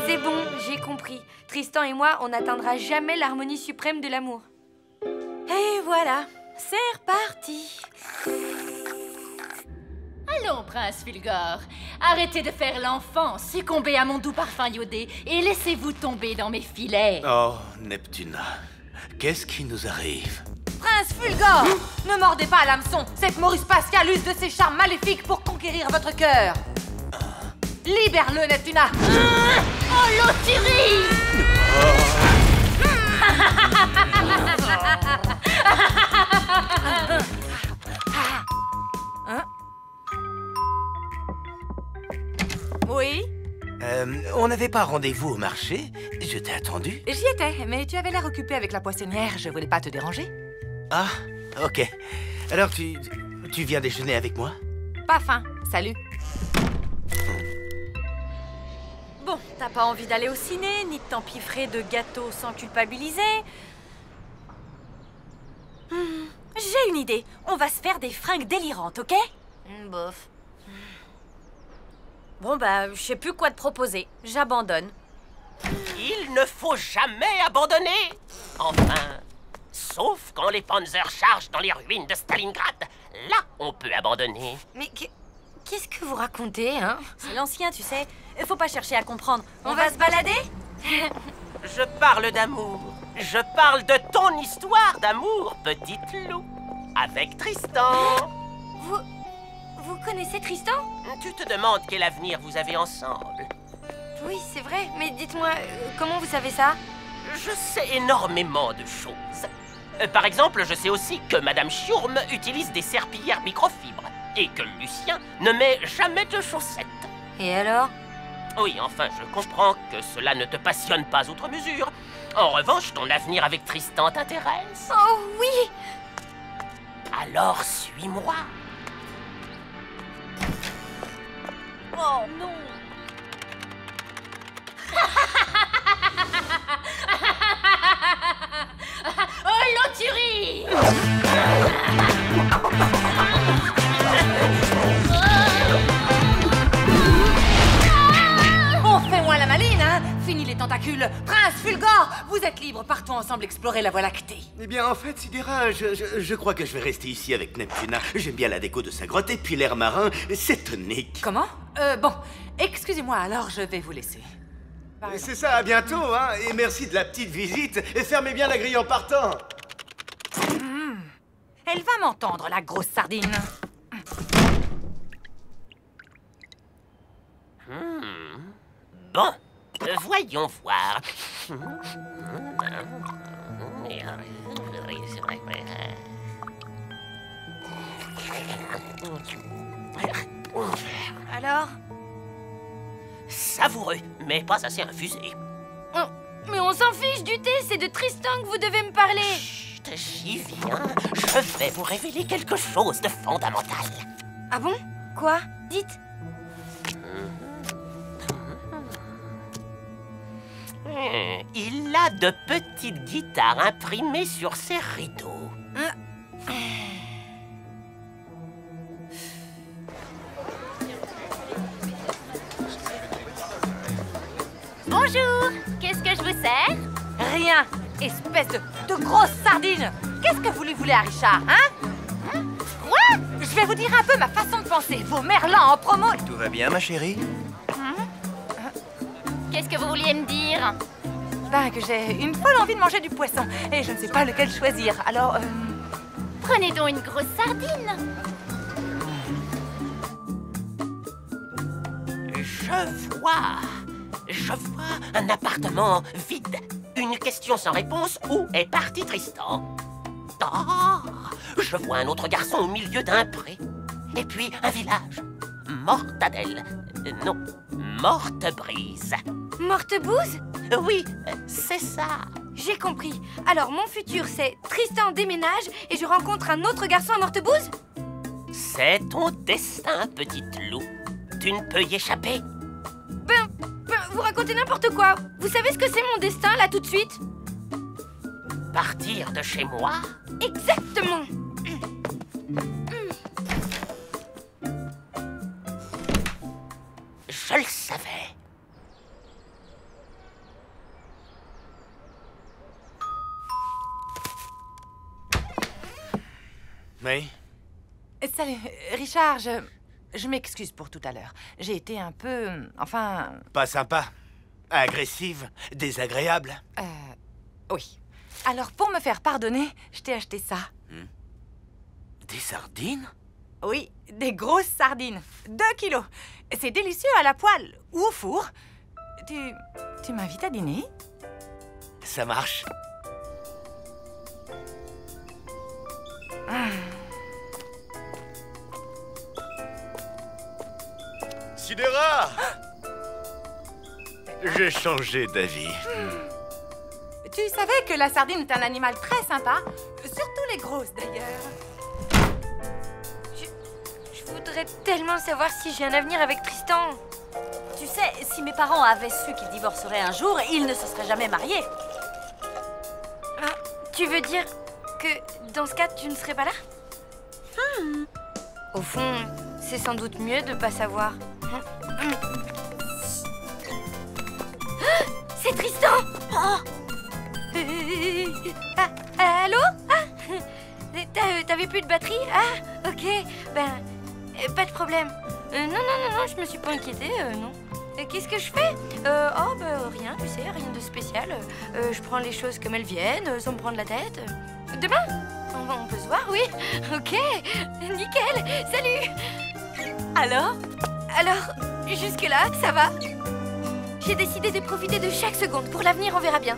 C'est bon, j'ai compris. Tristan et moi, on n'atteindra jamais l'harmonie suprême de l'amour. Et voilà, c'est reparti. Allons, prince Fulgore, arrêtez de faire l'enfant, succombez à mon doux parfum iodé et laissez-vous tomber dans mes filets. Oh, Neptuna, qu'est-ce qui nous arrive? Prince Fulgore, ne mordez pas à l'hameçon. C'est que Maurice Pascal use de ses charmes maléfiques pour conquérir votre cœur. Libère-le, Neptuna. Oh, l'auturie! Oui? On n'avait pas rendez-vous au marché? Je t'ai attendu. J'y étais, mais tu avais l'air occupé avec la poissonnière. Je voulais pas te déranger. Ah, ok. Alors, tu viens déjeuner avec moi? Pas faim. Salut. Bon, t'as pas envie d'aller au ciné, ni de t'empiffrer de gâteaux sans culpabiliser. J'ai une idée. On va se faire des fringues délirantes, ok? Bof. Bon, bah, je sais plus quoi te proposer. J'abandonne. Il ne faut jamais abandonner. Enfin, sauf quand les Panzers chargent dans les ruines de Stalingrad. Là, on peut abandonner. Mais qu'est-ce que vous racontez, hein? C'est l'ancien, tu sais. Faut pas chercher à comprendre. On va se balader? Je parle d'amour. Je parle de ton histoire d'amour, petite loup. Avec Tristan. Vous connaissez Tristan? Tu te demandes quel avenir vous avez ensemble. Oui, c'est vrai. Mais dites-moi, comment vous savez ça? Je sais énormément de choses. Par exemple, je sais aussi que Madame Schurm utilise des serpillères microfibres et que Lucien ne met jamais de chaussettes. Et alors? Oui, enfin, je comprends que cela ne te passionne pas outre mesure. En revanche, ton avenir avec Tristan t'intéresse. Oh oui! Alors, suis-moi. Oh non! Oh, l'auturie! On fait moins la maline, hein? Fini les tentacules. Prince Fulgore, vous êtes libres. Partons ensemble explorer la Voie lactée. Eh bien, en fait, Sidera, je crois que je vais rester ici avec Neptuna. J'aime bien la déco de sa grotte et puis l'air marin, c'est tonique. Comment? Bon, excusez-moi, alors je vais vous laisser. C'est ça, à bientôt, hein. Et merci de la petite visite. Et fermez bien la grille en partant. Elle va m'entendre, la grosse sardine. Bon, voyons voir. Alors? Savoureux, mais pas assez infusé. Oh, mais on s'en fiche du thé, c'est de Tristan que vous devez me parler. Chut, j'y viens. Je vais vous révéler quelque chose de fondamental. Ah bon? Quoi? Dites. Il a de petites guitares imprimées sur ses rideaux. Bonjour, qu'est-ce que je vous sers? Rien, espèce de grosse sardine. Qu'est-ce que vous lui voulez à Richard, hein? Quoi? Je vais vous dire un peu ma façon de penser. Vos merlans en promo... Tout va bien, ma chérie? Qu'est-ce que vous vouliez me dire? Ben, que j'ai une folle envie de manger du poisson. Et je ne sais pas lequel choisir. Alors, Prenez donc une grosse sardine. Je vois un appartement vide. Une question sans réponse. Où est parti Tristan? Ah, je vois un autre garçon au milieu d'un pré. Et puis un village. mortadelle. Non, morte-brise. Morte-bouse? Oui, c'est ça. J'ai compris. Alors, mon futur, c'est Tristan déménage et je rencontre un autre garçon à Morte-bouse? C'est ton destin, petite loup. Tu ne peux y échapper. Ben, vous racontez n'importe quoi. Vous savez ce que c'est mon destin, là, tout de suite? Partir de chez moi? Exactement. Je le savais. Oui? Salut, Richard, je m'excuse pour tout à l'heure. J'ai été un peu... enfin... Pas sympa. Agressive. Désagréable. Oui. Alors, pour me faire pardonner, je t'ai acheté ça. Des sardines? Oui, des grosses sardines. 2 kilos. C'est délicieux à la poêle ou au four. Tu m'invites à dîner? Ça marche. Sidera! J'ai changé d'avis. Tu savais que la sardine est un animal très sympa? Surtout les grosses, d'ailleurs. Je voudrais tellement savoir si j'ai un avenir avec Tristan. Tu sais, si mes parents avaient su qu'ils divorceraient un jour, ils ne se seraient jamais mariés. Ah, tu veux dire que dans ce cas, tu ne serais pas là? Au fond, c'est sans doute mieux de pas savoir. C'est Tristan! Allô? T'avais plus de batterie? Ah, ok. Ben, pas de problème. Non, je me suis pas inquiétée, non. Qu'est-ce que je fais? Rien, tu sais, rien de spécial. Je prends les choses comme elles viennent, sans me prendre la tête. Demain? On peut se voir, oui? Ok, nickel, salut! Alors, jusque-là, ça va? J'ai décidé de profiter de chaque seconde. Pour l'avenir, on verra bien.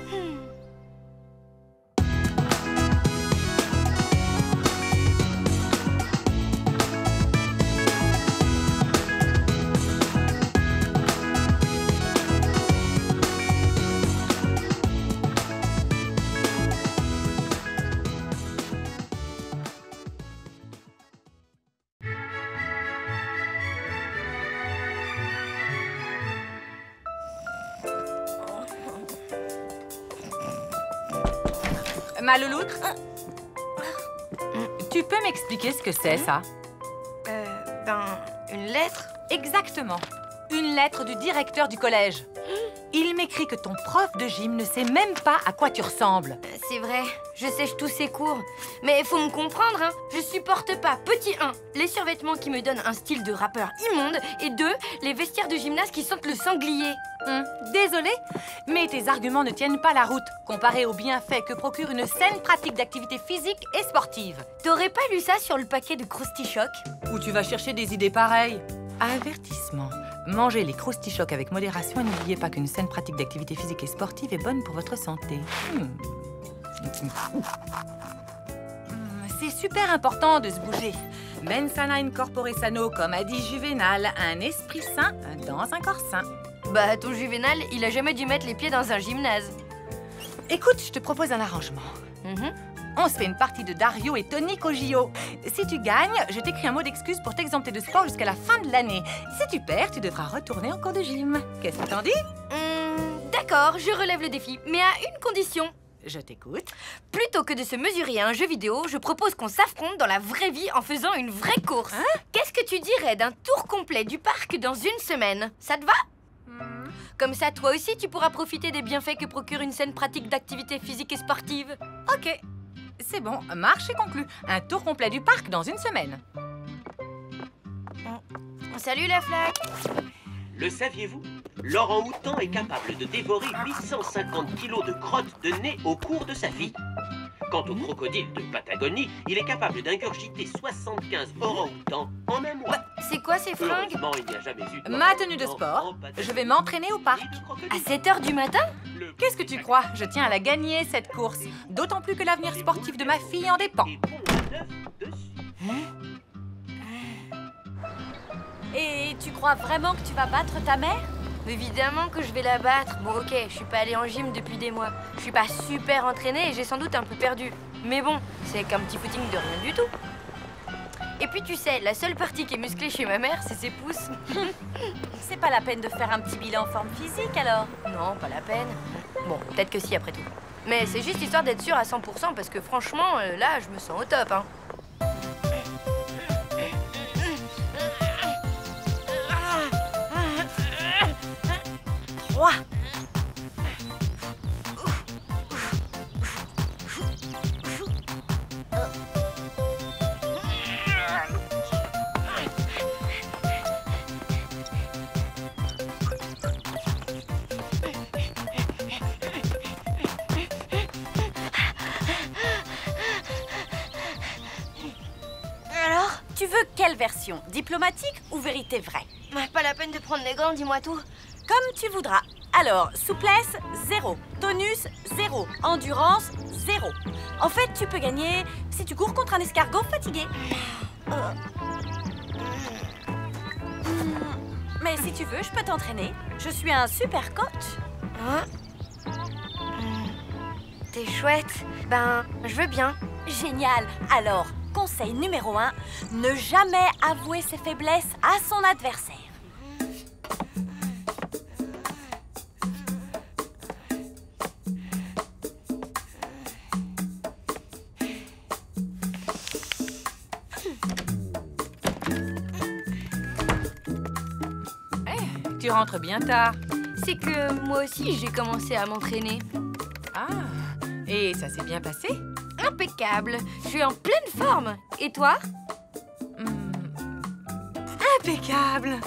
Ma louloute, tu peux m'expliquer ce que c'est, ça? Une lettre? Exactement. Une lettre du directeur du collège. Il m'écrit que ton prof de gym ne sait même pas à quoi tu ressembles. C'est vrai, je sèche tous ses cours. Mais faut me comprendre, hein. Je supporte pas, petit 1, les survêtements qui me donnent un style de rappeur immonde, et 2, les vestiaires de gymnase qui sentent le sanglier. Désolée, mais tes arguments ne tiennent pas la route, comparés aux bienfaits que procure une saine pratique d'activité physique et sportive. T'aurais pas lu ça sur le paquet de Croustichoc? Où tu vas chercher des idées pareilles? Avertissement. Mangez les Croustichocs avec modération et n'oubliez pas qu'une saine pratique d'activité physique et sportive est bonne pour votre santé. C'est super important de se bouger. Mens sana in corpore sano, comme a dit Juvénal, un esprit sain dans un corps sain. Bah, ton Juvénal, il a jamais dû mettre les pieds dans un gymnase. Écoute, je te propose un arrangement. On se fait une partie de Dario et Tonic au JO. Si tu gagnes, je t'écris un mot d'excuse pour t'exempter de sport jusqu'à la fin de l'année. Si tu perds, tu devras retourner en cours de gym. Qu'est-ce que t'en dis? D'accord, je relève le défi, mais à une condition. Je t'écoute. Plutôt que de se mesurer à un jeu vidéo, je propose qu'on s'affronte dans la vraie vie en faisant une vraie course. Qu'est-ce que tu dirais d'un tour complet du parc dans une semaine? Ça te va? Comme ça, toi aussi, tu pourras profiter des bienfaits que procure une saine pratique d'activité physique et sportive. Ok, c'est bon, marche est conclu. Un tour complet du parc dans une semaine. Salut la flaque. Le saviez-vous? L'orang-outan est capable de dévorer 850 kilos de crottes de nez au cours de sa vie. Quant au crocodile de Patagonie, il est capable d'ingurgiter 75 orang-outans en un mois. C'est quoi ces fringues? Heureusement, il n'y a jamais eu de Ma tenue de sport. Je vais m'entraîner au parc. À 7 h du matin? Qu'est-ce que tu crois? Je tiens à la gagner, cette course. D'autant plus que l'avenir sportif de ma fille en dépend. Et tu crois vraiment que tu vas battre ta mère? Évidemment que je vais la battre. Bon, ok, je suis pas allée en gym depuis des mois. Je suis pas super entraînée et j'ai sans doute un peu perdu. Mais bon, c'est qu'un petit footing de rien du tout. Et puis tu sais, la seule partie qui est musclée chez ma mère, c'est ses pouces. C'est pas la peine de faire un petit bilan forme physique alors? Non, pas la peine. Bon, peut-être que si après tout. Mais c'est juste histoire d'être sûre à 100% parce que franchement, là, je me sens au top, hein. 3. Alors, tu veux quelle version? Diplomatique ou vérité vraie? Pas la peine de prendre les gants, dis-moi tout. Comme tu voudras. Alors, souplesse, 0. Tonus, 0. Endurance, 0. En fait, tu peux gagner si tu cours contre un escargot fatigué. Mais si tu veux, je peux t'entraîner. Je suis un super coach. Hein? T'es chouette. Ben, je veux bien. Génial. Alors, conseil numéro 1, ne jamais avouer ses faiblesses à son adversaire. Tu rentres bien tard. C'est que moi aussi, j'ai commencé à m'entraîner. Ah, et ça s'est bien passé? Impeccable. Je suis en pleine forme. Et toi? Impeccable.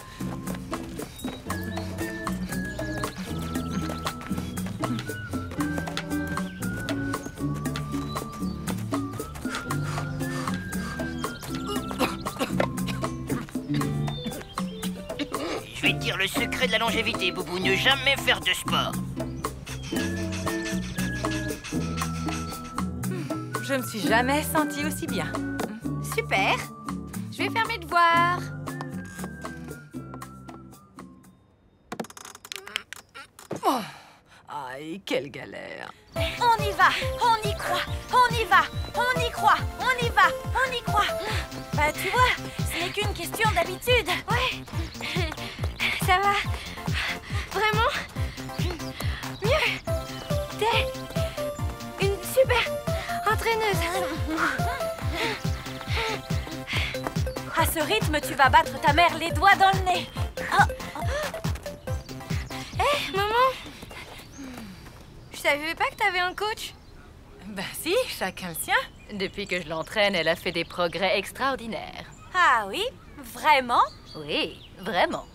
Je vais te dire le secret de la longévité, Boubou, ne jamais faire de sport. Je me suis jamais sentie aussi bien. Super. Je vais faire mes devoirs. Oh. Aïe, quelle galère. On y va, on y croit, on y va, on y croit, on y va, on y croit. Bah tu vois, ce n'est qu'une question d'habitude. Ouais, ça va. Vraiment mieux. T'es une super entraîneuse. À ce rythme, tu vas battre ta mère les doigts dans le nez. Hé, maman. Je savais pas que t'avais un coach. Ben si, chacun le sien. Depuis que je l'entraîne, elle a fait des progrès extraordinaires. Ah oui? Vraiment? Oui, vraiment.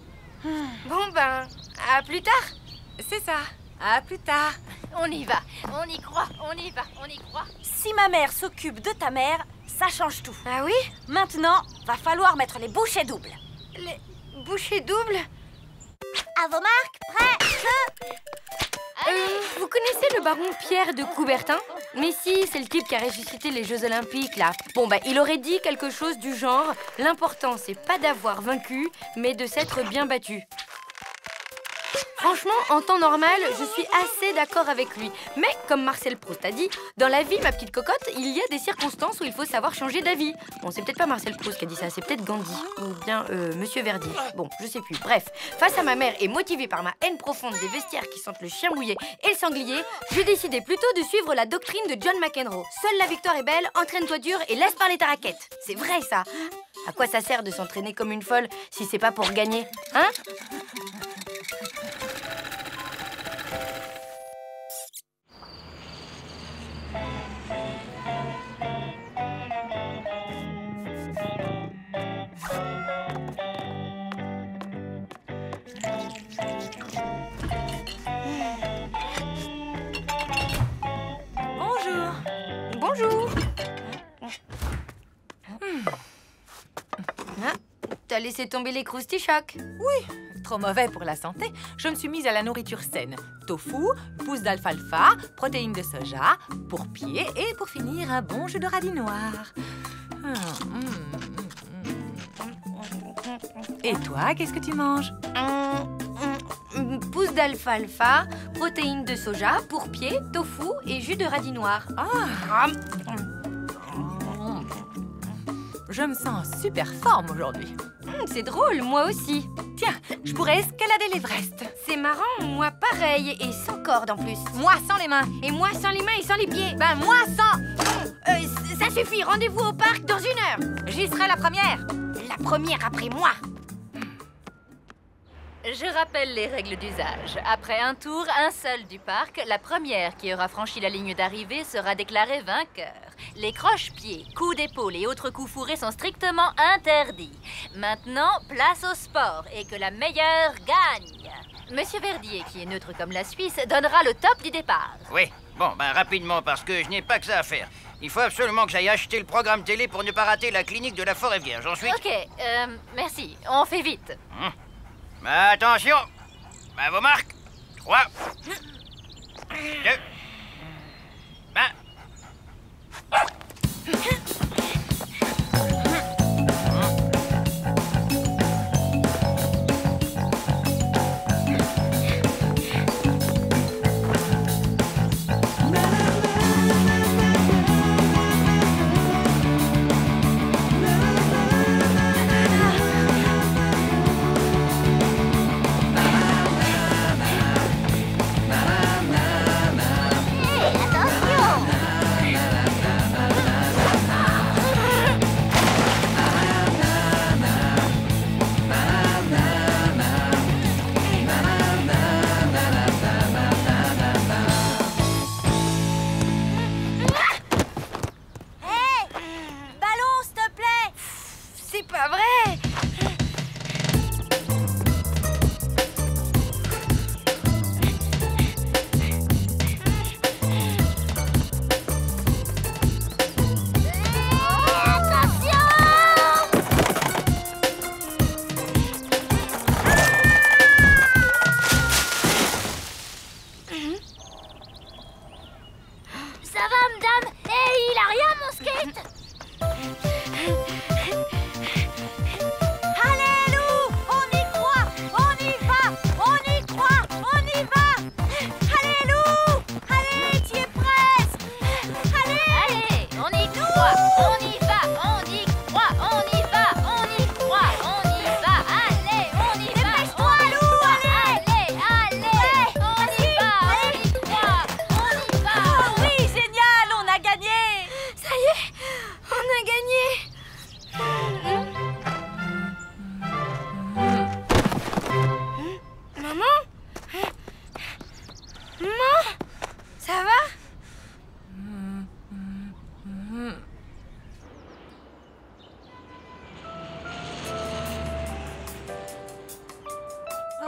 Bon ben, à plus tard. C'est ça. À plus tard. On y va, on y croit, on y va, on y croit. Si ma mère s'occupe de ta mère, ça change tout. Ah oui? Maintenant, va falloir mettre les bouchées doubles. Les bouchées doubles? À vos marques, prêts, feu! Vous connaissez le baron Pierre de Coubertin? Mais si, c'est le type qui a ressuscité les Jeux Olympiques, là. Bon, bah, il aurait dit quelque chose du genre « L'important, c'est pas d'avoir vaincu, mais de s'être bien battu ». Franchement, en temps normal, je suis assez d'accord avec lui. Mais, comme Marcel Proust a dit, dans la vie, ma petite cocotte, il y a des circonstances où il faut savoir changer d'avis. Bon, c'est peut-être pas Marcel Proust qui a dit ça, c'est peut-être Gandhi. Ou bien Monsieur Verdi. Bon, je sais plus. Bref, face à ma mère et motivée par ma haine profonde des vestiaires qui sentent le chien mouillé et le sanglier, j'ai décidé plutôt de suivre la doctrine de John McEnroe. Seule la victoire est belle, entraîne-toi dur et laisse parler ta raquette. C'est vrai, ça. À quoi ça sert de s'entraîner comme une folle si c'est pas pour gagner, hein? Bonjour. Bonjour. Ah, t'as laissé tomber les croustichocs. Oui, trop mauvais pour la santé. Je me suis mise à la nourriture saine. Tofu, pousses d'alfalfa, protéines de soja, pour pied et pour finir un bon jus de radis noir. Et toi, qu'est-ce que tu manges? Pousse d'alfalfa, protéines de soja, pourpier, tofu et jus de radis noir. Je me sens en super forme aujourd'hui. C'est drôle, moi aussi. Tiens, je pourrais escalader l'Everest. C'est marrant, moi pareil, et sans corde en plus. Moi sans les mains. Et moi sans les mains et sans les pieds. Ben moi sans... Ça suffit, rendez-vous au parc dans 1 heure. J'y serai la première. La première après moi. Je rappelle les règles d'usage. Après un tour, un seul du parc, la première qui aura franchi la ligne d'arrivée sera déclarée vainqueur. Les croche-pieds, coups d'épaule et autres coups fourrés sont strictement interdits. Maintenant, place au sport et que la meilleure gagne. Monsieur Verdier, qui est neutre comme la Suisse, donnera le top du départ. Oui, bon, ben rapidement, parce que je n'ai pas que ça à faire. Il faut absolument que j'aille acheter le programme télé pour ne pas rater la clinique de la Forêt Vierge. Ensuite... Ok, merci. On fait vite. Attention, à vos marques. 3, 2, 1.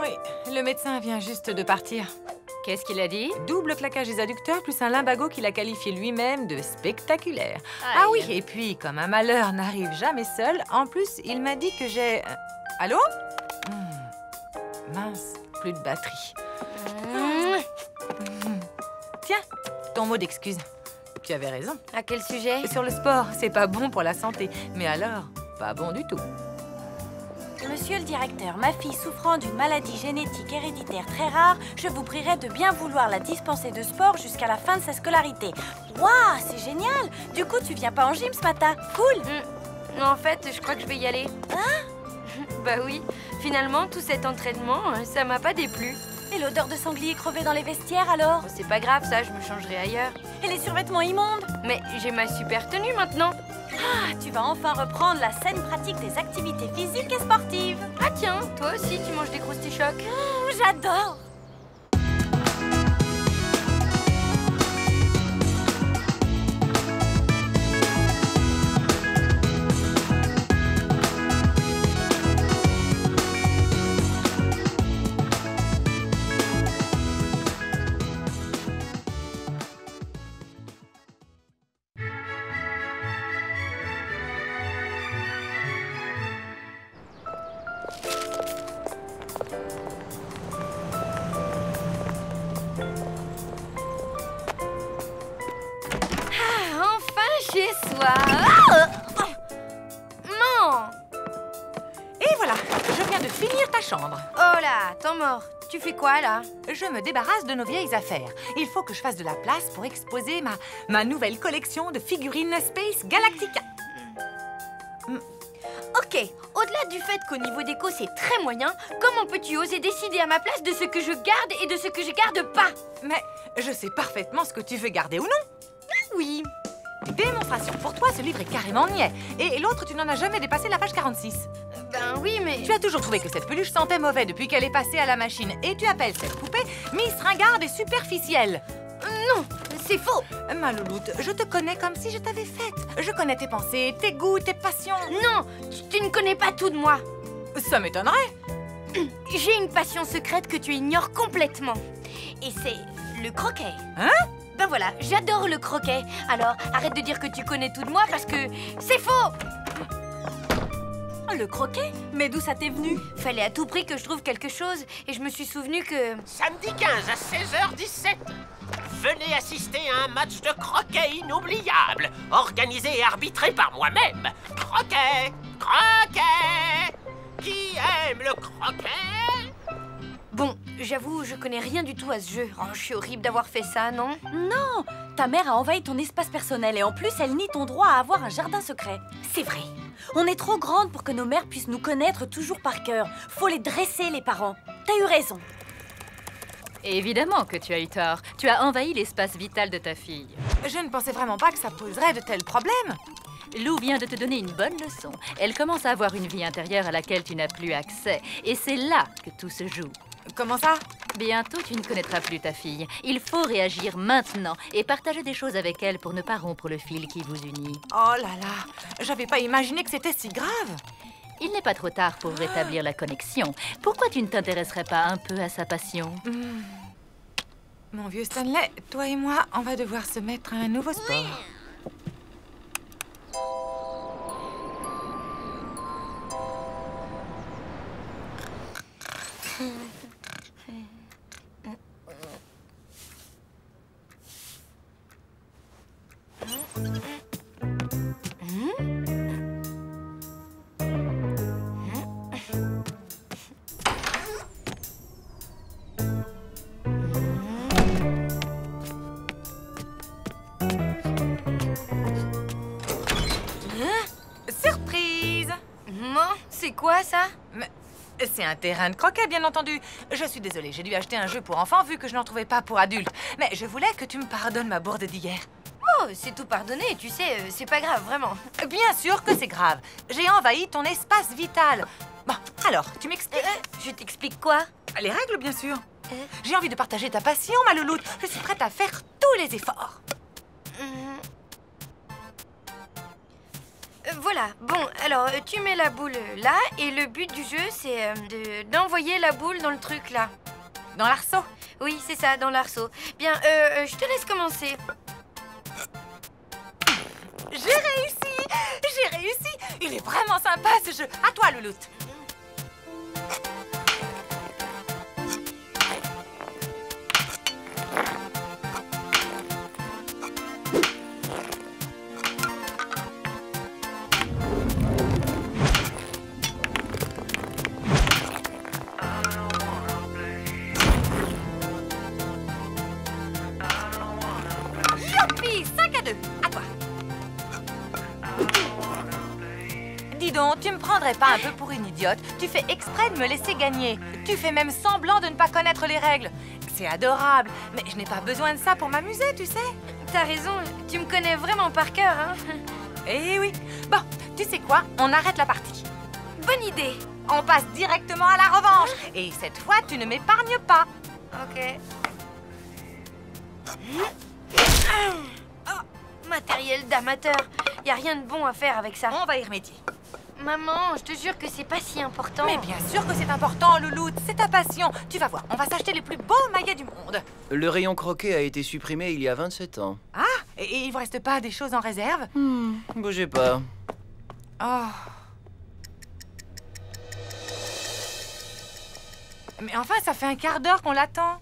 Oui, le médecin vient juste de partir. Qu'est-ce qu'il a dit? Double claquage des adducteurs plus un limbago qu'il a qualifié lui-même de spectaculaire. Aïe. Ah oui, et puis, comme un malheur n'arrive jamais seul, en plus, il m'a dit que j'ai... Allô? Mince, plus de batterie. Tiens, ton mot d'excuse. Tu avais raison. À quel sujet? Sur le sport, c'est pas bon pour la santé. Mais alors, pas bon du tout. Monsieur le directeur, ma fille souffrant d'une maladie génétique héréditaire très rare, je vous prierai de bien vouloir la dispenser de sport jusqu'à la fin de sa scolarité. Waouh, c'est génial! Du coup, tu viens pas en gym ce matin? Cool! En fait, je crois que je vais y aller. Hein? Bah oui, finalement, tout cet entraînement, ça m'a pas déplu. Et l'odeur de sanglier crevé dans les vestiaires alors? C'est pas grave, ça, je me changerai ailleurs. Et les survêtements immondes? Mais j'ai ma super tenue maintenant. Ah, tu vas enfin reprendre la saine pratique des activités physiques et sportives. Ah tiens, toi aussi tu manges des croustichocs. J'adore! Chez soi. Non! Et voilà, je ma chambre. Oh là, temps mort. Tu fais quoi, là? Je me débarrasse de nos vieilles affaires. Il faut que je fasse de la place pour exposer ma nouvelle collection de figurines Space Galactica. Ok, au-delà du fait qu'au niveau déco, c'est très moyen, comment peux-tu oser décider à ma place de ce que je garde et de ce que je garde pas? Mais je sais parfaitement ce que tu veux garder ou non. Oui. Démonstration. Pour toi, ce livre est carrément niais. Et l'autre, tu n'en as jamais dépassé la page 46. Ben oui, mais... Tu as toujours trouvé que cette peluche sentait mauvais depuis qu'elle est passée à la machine. Et tu appelles cette poupée Miss Ringarde et superficielle. Non, c'est faux. Ma louloute, je te connais comme si je t'avais faite. Je connais tes pensées, tes goûts, tes passions. Non, tu ne connais pas tout de moi. Ça m'étonnerait. J'ai une passion secrète que tu ignores complètement. Et c'est le croquet. Hein? Ben voilà, j'adore le croquet. Alors, arrête de dire que tu connais tout de moi parce que c'est faux. Le croquet? Mais d'où ça t'est venu? Fallait à tout prix que je trouve quelque chose et je me suis souvenu que... Samedi 15 à 16h17. Venez assister à un match de croquet inoubliable, organisé et arbitré par moi-même. Croquet! Croquet! Qui aime le croquet? Bon, j'avoue, je connais rien du tout à ce jeu. Oh, je suis horrible d'avoir fait ça, non? Non! Ta mère a envahi ton espace personnel et en plus, elle nie ton droit à avoir un jardin secret. C'est vrai. On est trop grandes pour que nos mères puissent nous connaître toujours par cœur. Faut les dresser, les parents. T'as eu raison. Évidemment que tu as eu tort. Tu as envahi l'espace vital de ta fille. Je ne pensais vraiment pas que ça poserait de tels problèmes. Lou vient de te donner une bonne leçon. Elle commence à avoir une vie intérieure à laquelle tu n'as plus accès. Et c'est là que tout se joue. Comment ça? Bientôt, tu ne connaîtras plus ta fille. Il faut réagir maintenant et partager des choses avec elle pour ne pas rompre le fil qui vous unit. Oh là là, j'avais pas imaginé que c'était si grave. Il n'est pas trop tard pour rétablir la connexion. Pourquoi tu ne t'intéresserais pas un peu à sa passion? Mon vieux Stanley, toi et moi, on va devoir se mettre à un nouveau sport. Surprise! C'est quoi ça? C'est un terrain de croquet, bien entendu. Je suis désolée, j'ai dû acheter un jeu pour enfants vu que je n'en trouvais pas pour adultes. Mais je voulais que tu me pardonnes ma bourde d'hier. Oh, c'est tout pardonné, tu sais, c'est pas grave, vraiment. Bien sûr que c'est grave. J'ai envahi ton espace vital. Bon, alors, tu m'expliques? Je t'explique quoi? Les règles, bien sûr. J'ai envie de partager ta passion, ma louloute. Je suis prête à faire tous les efforts. Voilà, bon, alors tu mets la boule là et le but du jeu c'est d'envoyer la boule dans le truc là. Dans l'arceau? Oui, c'est ça, dans l'arceau. Bien, je te laisse commencer. J'ai réussi! J'ai réussi! Il est vraiment sympa ce jeu. À toi, louloute. Youpi! 5-2. À toi. Dis donc, tu me prendrais pas un peu pour une idiote? Tu fais exprès de me laisser gagner. Tu fais même semblant de ne pas connaître les règles. C'est adorable, mais je n'ai pas besoin de ça pour m'amuser, tu sais. T'as raison, tu me connais vraiment par cœur, hein. Eh oui. Bon, tu sais quoi? On arrête la partie. Bonne idée. On passe directement à la revanche. Et cette fois, tu ne m'épargnes pas. Ok. Oh, matériel d'amateur. Y a rien de bon à faire avec ça. On va y remédier. Maman, je te jure que c'est pas si important. Mais bien sûr que c'est important, louloute. C'est ta passion. Tu vas voir, on va s'acheter les plus beaux maillets du monde. Le rayon croquet a été supprimé il y a 27 ans. Ah, et il vous reste pas des choses en réserve? Bougez pas. Oh. Mais enfin, ça fait un quart d'heure qu'on l'attend.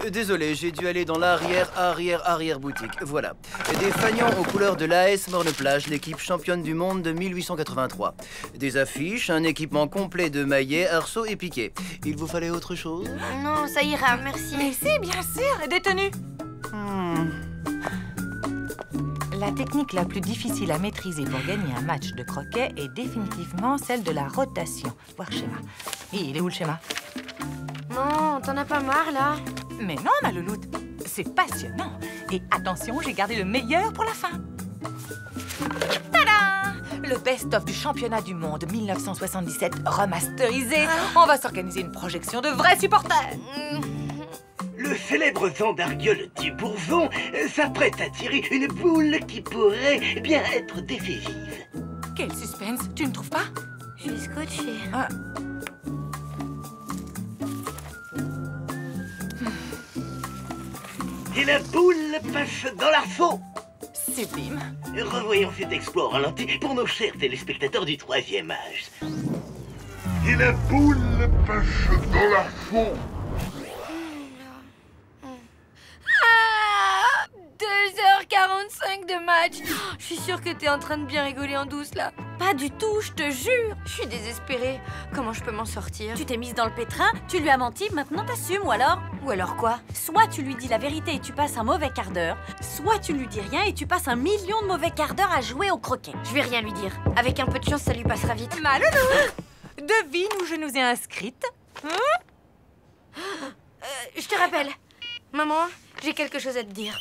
Désolé, j'ai dû aller dans l'arrière boutique. Voilà. Des fanions aux couleurs de l'AS Morne-Plage, l'équipe championne du monde de 1883. Des affiches, un équipement complet de maillets, arceaux et piquets. Il vous fallait autre chose? Non, ça ira, merci. Mais si, bien sûr, des tenues. La technique la plus difficile à maîtriser pour gagner un match de croquet est définitivement celle de la rotation. Voir schéma. Et il est où le schéma? Non, t'en as pas marre, là? Mais non, ma louloute, c'est passionnant. Et attention, j'ai gardé le meilleur pour la fin. Tada! Le best-of du championnat du monde 1977 remasterisé. On va s'organiser une projection de vrais supporters. Le célèbre Vandargueule du Bourbon s'apprête à tirer une boule qui pourrait bien être d'effet vive. Quel suspense, tu ne trouves pas? Je suis scotchée. Et la boule passe dans l'arceau. Sublime. Revoyons cet exploit au ralenti pour nos chers téléspectateurs du 3e âge. Et la boule passe dans l'arceau. 2h45 de match. Je suis sûre que t'es en train de bien rigoler en douce, là. Pas du tout, je te jure. Je suis désespérée. Comment je peux m'en sortir? Tu t'es mise dans le pétrin, tu lui as menti, maintenant t'assumes, ou alors? Ou alors quoi? Soit tu lui dis la vérité et tu passes un mauvais quart d'heure, soit tu lui dis rien et tu passes 1 million de mauvais quarts d'heure à jouer au croquet. Je vais rien lui dire. Avec un peu de chance, ça lui passera vite. Ma loulou, devine où je nous ai inscrites. Je te rappelle. Maman, j'ai quelque chose à te dire.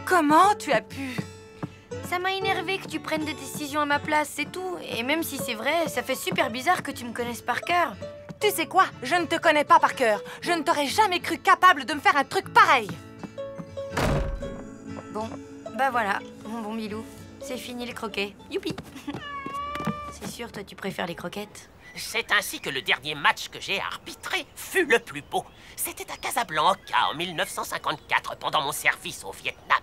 Comment tu as pu? Ça m'a énervé que tu prennes des décisions à ma place, c'est tout. Et même si c'est vrai, ça fait super bizarre que tu me connaisses par cœur. Tu sais quoi? Je ne te connais pas par cœur. Je ne t'aurais jamais cru capable de me faire un truc pareil. Bon, bah voilà, mon bon Milou. C'est fini les croquets. Youpi. C'est sûr, toi, tu préfères les croquettes? C'est ainsi que le dernier match que j'ai arbitré fut le plus beau. C'était à Casablanca en 1954 pendant mon service au Vietnam.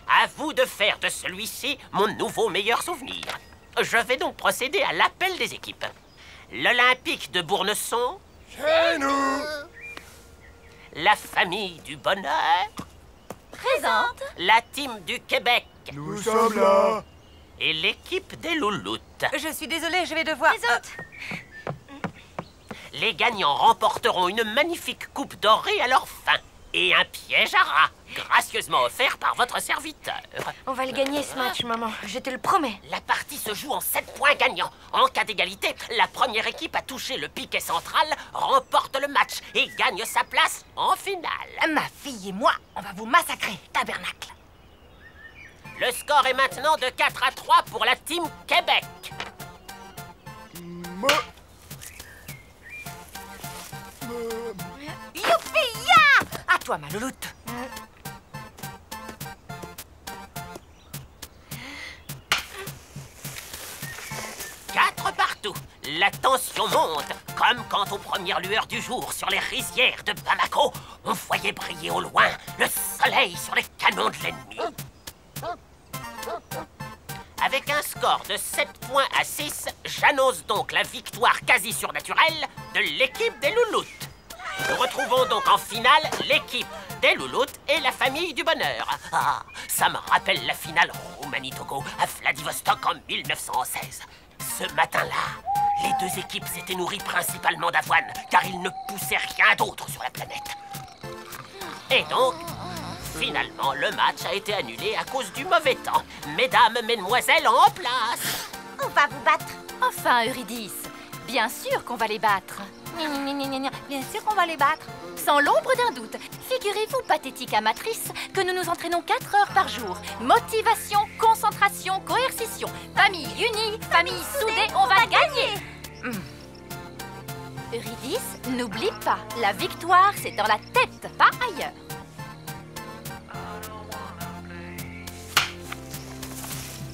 À vous de faire de celui-ci mon nouveau meilleur souvenir. Je vais donc procéder à l'appel des équipes. L'Olympique de Bournesson. Chez nous. La famille du bonheur. Présente. La team du Québec. Nous sommes là. Et l'équipe des louloutes. Je suis désolée, je vais devoir... Présente. Les gagnants remporteront une magnifique coupe dorée à leur fin. Et un piège à rat, gracieusement offert par votre serviteur. On va le gagner ce match, maman. Je te le promets. La partie se joue en 7 points gagnants. En cas d'égalité, la première équipe à toucher le piquet central remporte le match et gagne sa place en finale. Ma fille et moi, on va vous massacrer, tabernacle. Le score est maintenant de 4-3 pour la team Québec. Youpi-ya! À toi, ma louloute. Quatre partout. La tension monte, comme quand aux premières lueurs du jour sur les rizières de Bamako, on voyait briller au loin le soleil sur les canons de l'ennemi. Avec un score de 7 points à 6, j'annonce donc la victoire quasi surnaturelle de l'équipe des louloutes. Nous retrouvons donc en finale l'équipe des louloutes et la famille du bonheur. Ah, ça me rappelle la finale Roumanie-Togo à Vladivostok en 1916. Ce matin-là, les deux équipes s'étaient nourries principalement d'avoine, car il ne poussait rien d'autre sur la planète. Et donc, finalement, le match a été annulé à cause du mauvais temps. Mesdames, mesdemoiselles, en place! On va vous battre. Enfin, Eurydice, bien sûr qu'on va les battre. Bien sûr qu'on va les battre. Sans l'ombre d'un doute, figurez-vous, pathétique amatrice, que nous nous entraînons 4 heures par jour. Motivation, concentration, coercition. Famille unie, famille soudée, on va gagner. Eurydice, n'oublie pas, la victoire, c'est dans la tête, pas ailleurs.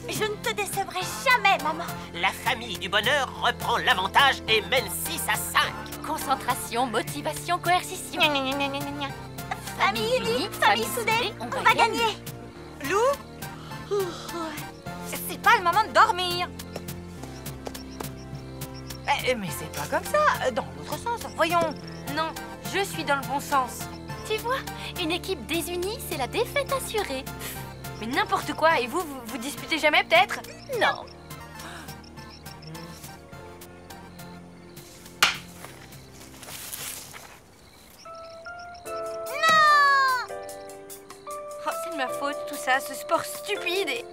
Je ne te décevrai jamais, maman. La famille du bonheur reprend l'avantage et mène 6 à 5. Concentration, motivation, coercition. Famille unie, famille soudée, on va gagner. Lou, c'est pas le moment de dormir. Mais c'est pas comme ça. Dans l'autre sens, voyons. Non, je suis dans le bon sens. Tu vois, une équipe désunie, c'est la défaite assurée. Mais n'importe quoi, et vous disputez jamais peut-être? Non. Oh, c'est de ma faute, tout ça, ce sport stupide et...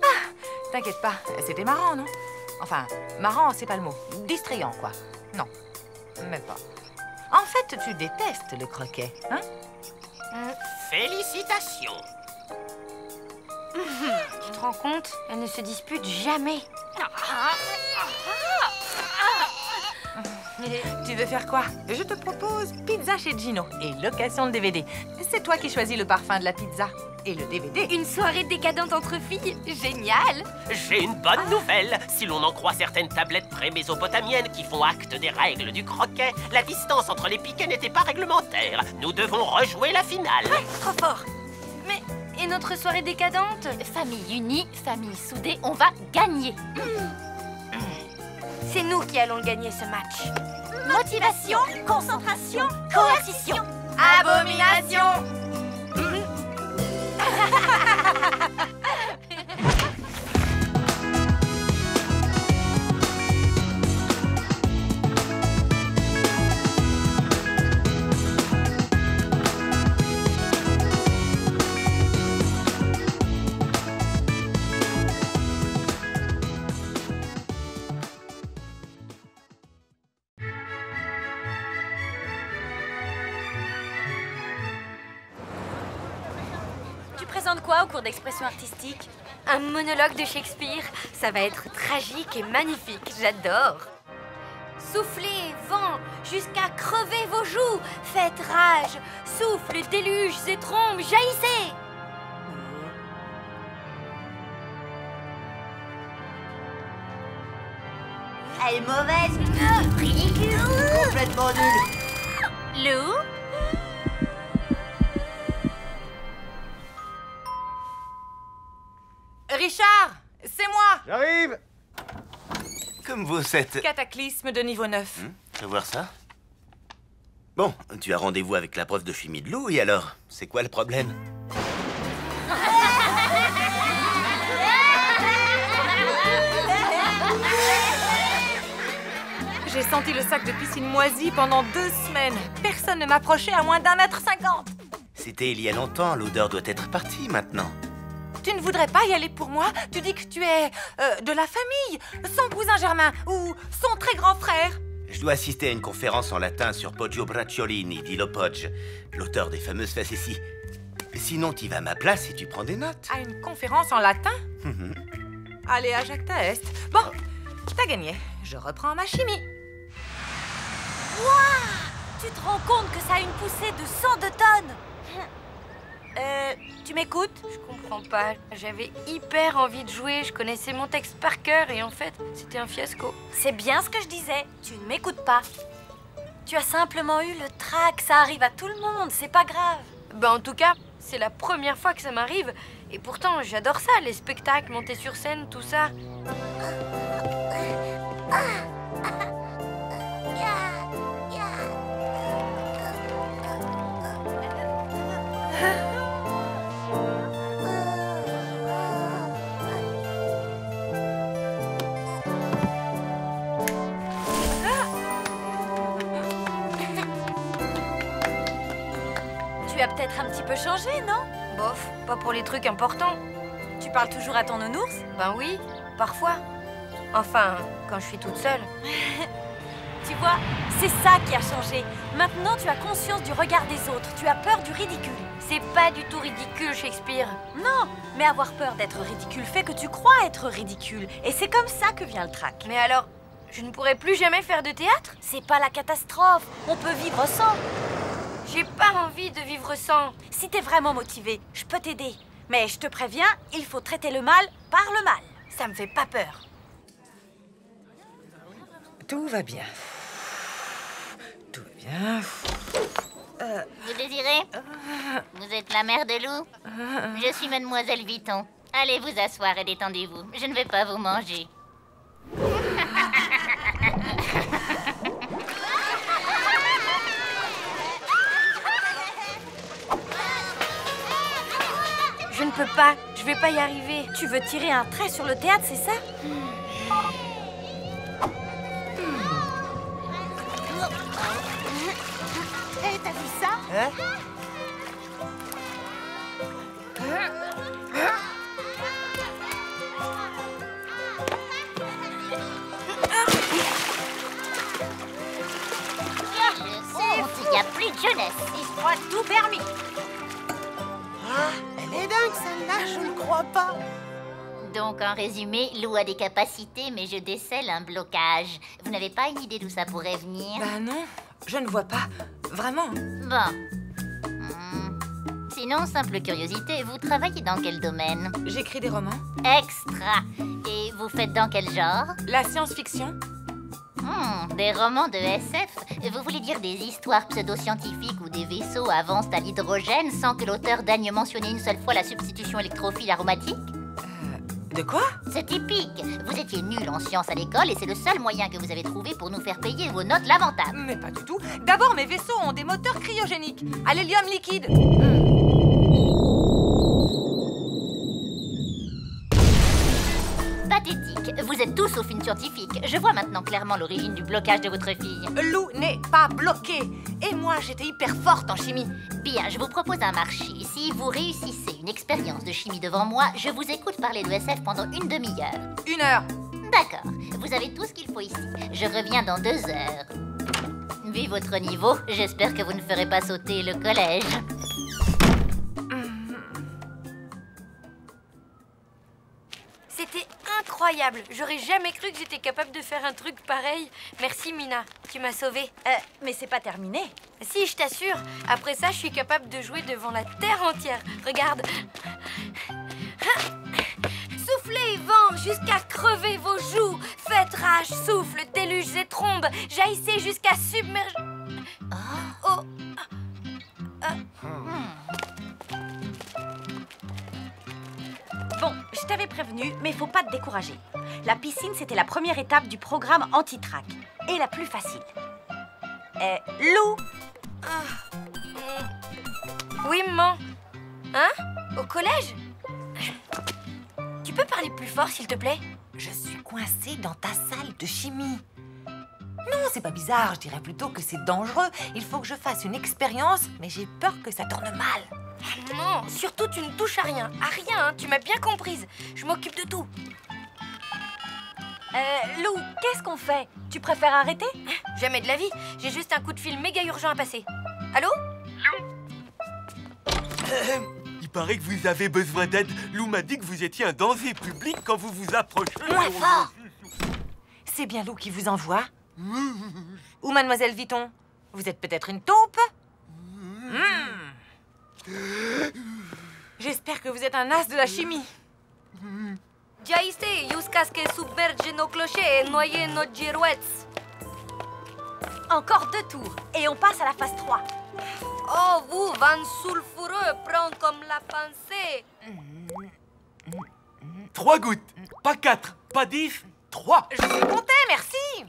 T'inquiète pas, c'était marrant, non? Enfin, marrant, c'est pas le mot. Distrayant, quoi. Non, même pas. En fait, tu détestes le croquet, hein? Félicitations. Tu te rends compte? Elle ne se dispute jamais. Tu veux faire quoi? Je te propose pizza chez Gino et location de DVD. C'est toi qui choisis le parfum de la pizza et le DVD. Une soirée décadente entre filles? Génial! J'ai une bonne nouvelle. Si l'on en croit certaines tablettes pré-mésopotamiennes qui font acte des règles du croquet, la distance entre les piquets n'était pas réglementaire. Nous devons rejouer la finale. Trop fort! Mais, et notre soirée décadente? Famille unie, famille soudée, on va gagner. C'est nous qui allons gagner ce match. Motivation, concentration, coercition. Abomination! Tu présentes quoi au cours d'expression artistique? Un monologue de Shakespeare. Ça va être tragique et magnifique. J'adore. Soufflez, vent, jusqu'à crever vos joues. Faites rage. Souffle, déluge et trombes, jaillissez. Elle est mauvaise. Ridicule. Complètement nul. Lou? Richard, c'est moi! J'arrive. Comme vous êtes... Cataclysme de niveau 9. Je vais voir ça. Bon, tu as rendez-vous avec la prof de chimie de Lou, et alors? C'est quoi le problème? J'ai senti le sac de piscine moisi pendant 2 semaines. Personne ne m'approchait à moins d'1,50 m. C'était il y a longtemps, l'odeur doit être partie maintenant. Tu ne voudrais pas y aller pour moi? Tu dis que tu es de la famille, son cousin germain ou son très grand frère. Je dois assister à une conférence en latin sur Poggio Bracciolini d'Ilo Poggio, l'auteur des fameuses facéties. Sinon, tu vas à ma place et tu prends des notes. À une conférence en latin? Allez à Jacta Est. Bon, t'as gagné. Je reprends ma chimie. Waouh! Tu te rends compte que ça a une poussée de 102 tonnes? Tu m'écoutes? Je comprends pas. J'avais hyper envie de jouer. Je connaissais mon texte par cœur et en fait, c'était un fiasco. C'est bien ce que je disais. Tu ne m'écoutes pas. Tu as simplement eu le trac. Ça arrive à tout le monde. C'est pas grave. Bah en tout cas, c'est la première fois que ça m'arrive. Et pourtant, j'adore ça, les spectacles, monter sur scène, tout ça. Tu as peut-être un petit peu changé, non? Bof, pas pour les trucs importants. Tu parles toujours à ton nounours? Ben oui, parfois. Enfin, quand je suis toute seule. Tu vois, c'est ça qui a changé. Maintenant, tu as conscience du regard des autres. Tu as peur du ridicule. C'est pas du tout ridicule, Shakespeare. Non, mais avoir peur d'être ridicule fait que tu crois être ridicule. Et c'est comme ça que vient le trac. Mais alors, je ne pourrai plus jamais faire de théâtre? C'est pas la catastrophe. On peut vivre sans. J'ai pas envie de vivre sans. Si t'es vraiment motivé, je peux t'aider. Mais je te préviens, il faut traiter le mal par le mal. Ça me fait pas peur. Tout va bien. Tout va bien. Vous désirez? Vous êtes la mère de Lou? Je suis Mademoiselle Vuitton. Allez vous asseoir et détendez-vous. Je ne vais pas vous manger. pas, je vais pas y arriver. Tu veux tirer un trait sur le théâtre, c'est ça? Hé, t'as vu ça? Hein? Il n'y a plus de jeunesse. Il se croit tout permis. Ah, elle est dingue celle-là, je ne crois pas. Donc, en résumé, Lou a des capacités, mais je décèle un blocage. Vous n'avez pas une idée d'où ça pourrait venir? Bah non, je ne vois pas. Vraiment. Bon. Sinon, simple curiosité, vous travaillez dans quel domaine? J'écris des romans. Extra. Et vous faites dans quel genre? La science-fiction. Des romans de SF? Vous voulez dire des histoires pseudo-scientifiques où des vaisseaux avancent à l'hydrogène sans que l'auteur daigne mentionner une seule fois la substitution électrophile aromatique? De quoi? C'est typique. Vous étiez nul en sciences à l'école et c'est le seul moyen que vous avez trouvé pour nous faire payer vos notes lamentables. Mais pas du tout. D'abord, mes vaisseaux ont des moteurs cryogéniques à l'hélium liquide. Pathétique. Vous êtes tous sauf une scientifique. Je vois maintenant clairement l'origine du blocage de votre fille. Lou n'est pas bloquée. Et moi, j'étais hyper forte en chimie. Bien, je vous propose un marché. Si vous réussissez une expérience de chimie devant moi, je vous écoute parler de SF pendant une demi-heure. 1 heure. D'accord. Vous avez tout ce qu'il faut ici. Je reviens dans 2 heures. Vu votre niveau, j'espère que vous ne ferez pas sauter le collège. C'était incroyable. J'aurais jamais cru que j'étais capable de faire un truc pareil. Merci Mina, tu m'as sauvée. Mais c'est pas terminé. Si, je t'assure. Après ça, je suis capable de jouer devant la terre entière. Regarde. Soufflez, vent, jusqu'à crever vos joues. Faites rage, souffle, déluge et trombe. Jaillissez jusqu'à submerger... Oh. Bon, je t'avais prévenu, mais faut pas te décourager. La piscine, c'était la première étape du programme anti-trac. Et la plus facile. Lou! Oui, maman. Hein? Au collège? Tu peux parler plus fort, s'il te plaît? Je suis coincée dans ta salle de chimie. Non, c'est pas bizarre, je dirais plutôt que c'est dangereux. Il faut que je fasse une expérience, mais j'ai peur que ça tourne mal. Non, surtout tu ne touches à rien, hein, tu m'as bien comprise. Je m'occupe de tout. Lou, qu'est-ce qu'on fait? Tu préfères arrêter? Jamais de la vie, j'ai juste un coup de fil méga urgent à passer. Allô? Il paraît que vous avez besoin d'aide. Lou m'a dit que vous étiez un danger public quand vous vous approchez. Moins fort! C'est bien Lou qui vous envoie? Ou Mademoiselle Vuitton? Vous êtes peut-être une taupe? J'espère que vous êtes un as de la chimie. Jaiste, jusqu'à que submerge nos clochers et noyer nos girouettes. Encore 2 tours, et on passe à la phase 3. Oh, vous, vent sulfureux, prends comme la pensée. 3 gouttes, pas 4, pas 10, 3. Je vais compter, merci.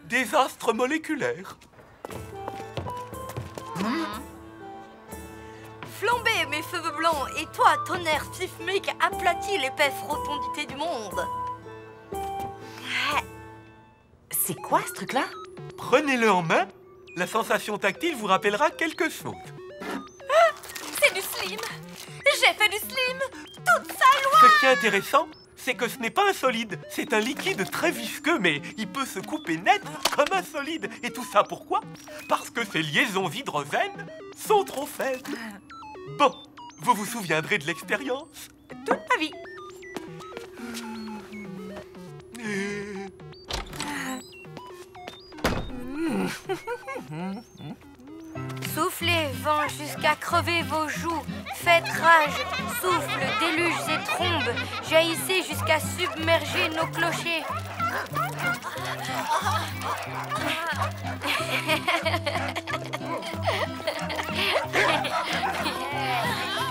Désastre moléculaire. Flambez mes cheveux blancs, et toi, tonnerre sismique, aplatis l'épaisse rotondité du monde. C'est quoi ce truc-là? Prenez-le en main. La sensation tactile vous rappellera quelque chose. C'est du slim. J'ai fait du slim. Toute sa loi. Ce qui est intéressant, c'est que ce n'est pas un solide. C'est un liquide très visqueux, mais il peut se couper net comme un solide. Et tout ça pourquoi? Parce que ses liaisons hydrogènes sont trop faibles. Bon, vous vous souviendrez de l'expérience? Toute ma vie. Soufflez, vent, jusqu'à crever vos joues. Faites rage, souffle, déluge et trombe. Jaillissez jusqu'à submerger nos clochers.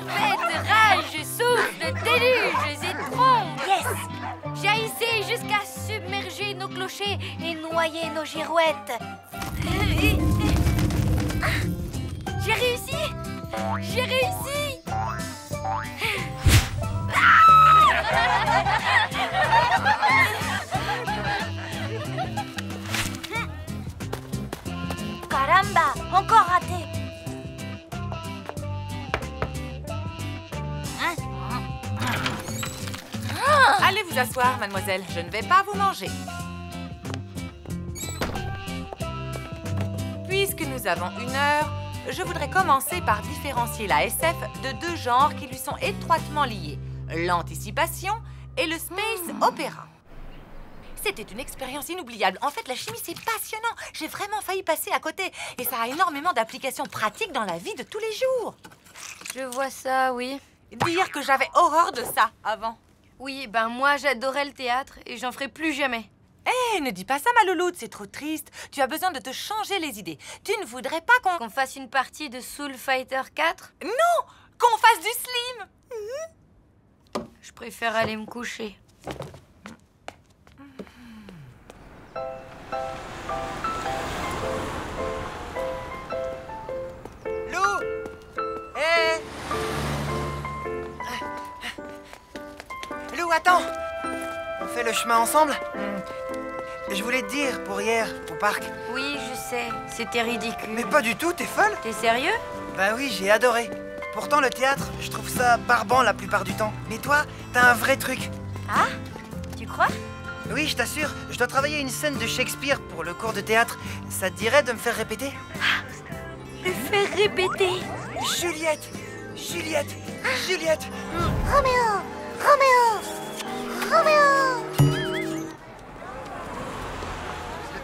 Faites rage, souffle, déluge et trombe. Yes! Jaillissez jusqu'à submerger nos clochers et noyer nos girouettes. J'ai réussi! J'ai réussi! Caramba, encore raté. Allez vous asseoir, mademoiselle. Je ne vais pas vous manger. Puisque nous avons 1 heure, je voudrais commencer par différencier la SF de 2 genres qui lui sont étroitement liés. L'anticipation et le space opéra. C'était une expérience inoubliable. En fait, la chimie, c'est passionnant. J'ai vraiment failli passer à côté. Et ça a énormément d'applications pratiques dans la vie de tous les jours. Je vois ça, oui. Dire que j'avais horreur de ça avant. Oui, ben moi, j'adorais le théâtre et j'en ferai plus jamais. Hé, ne dis pas ça, ma louloute, c'est trop triste. Tu as besoin de te changer les idées. Tu ne voudrais pas qu'on fasse une partie de Soul Fighter 4? Non, qu'on fasse du slim. Je préfère aller me coucher. Lou! Hé! Lou, attends! On fait le chemin ensemble? Je voulais te dire, pour hier, au parc. Oui, je sais, c'était ridicule. Mais pas du tout, t'es folle? T'es sérieux? Bah oui, j'ai adoré. Pourtant, le théâtre, je trouve ça barbant la plupart du temps. Mais toi, t'as un vrai truc. Ah? Tu crois? Oui, je t'assure, je dois travailler une scène de Shakespeare pour le cours de théâtre. Ça te dirait de me faire répéter? Le faire répéter? Juliette! Juliette! Juliette! Roméo! Roméo! Roméo!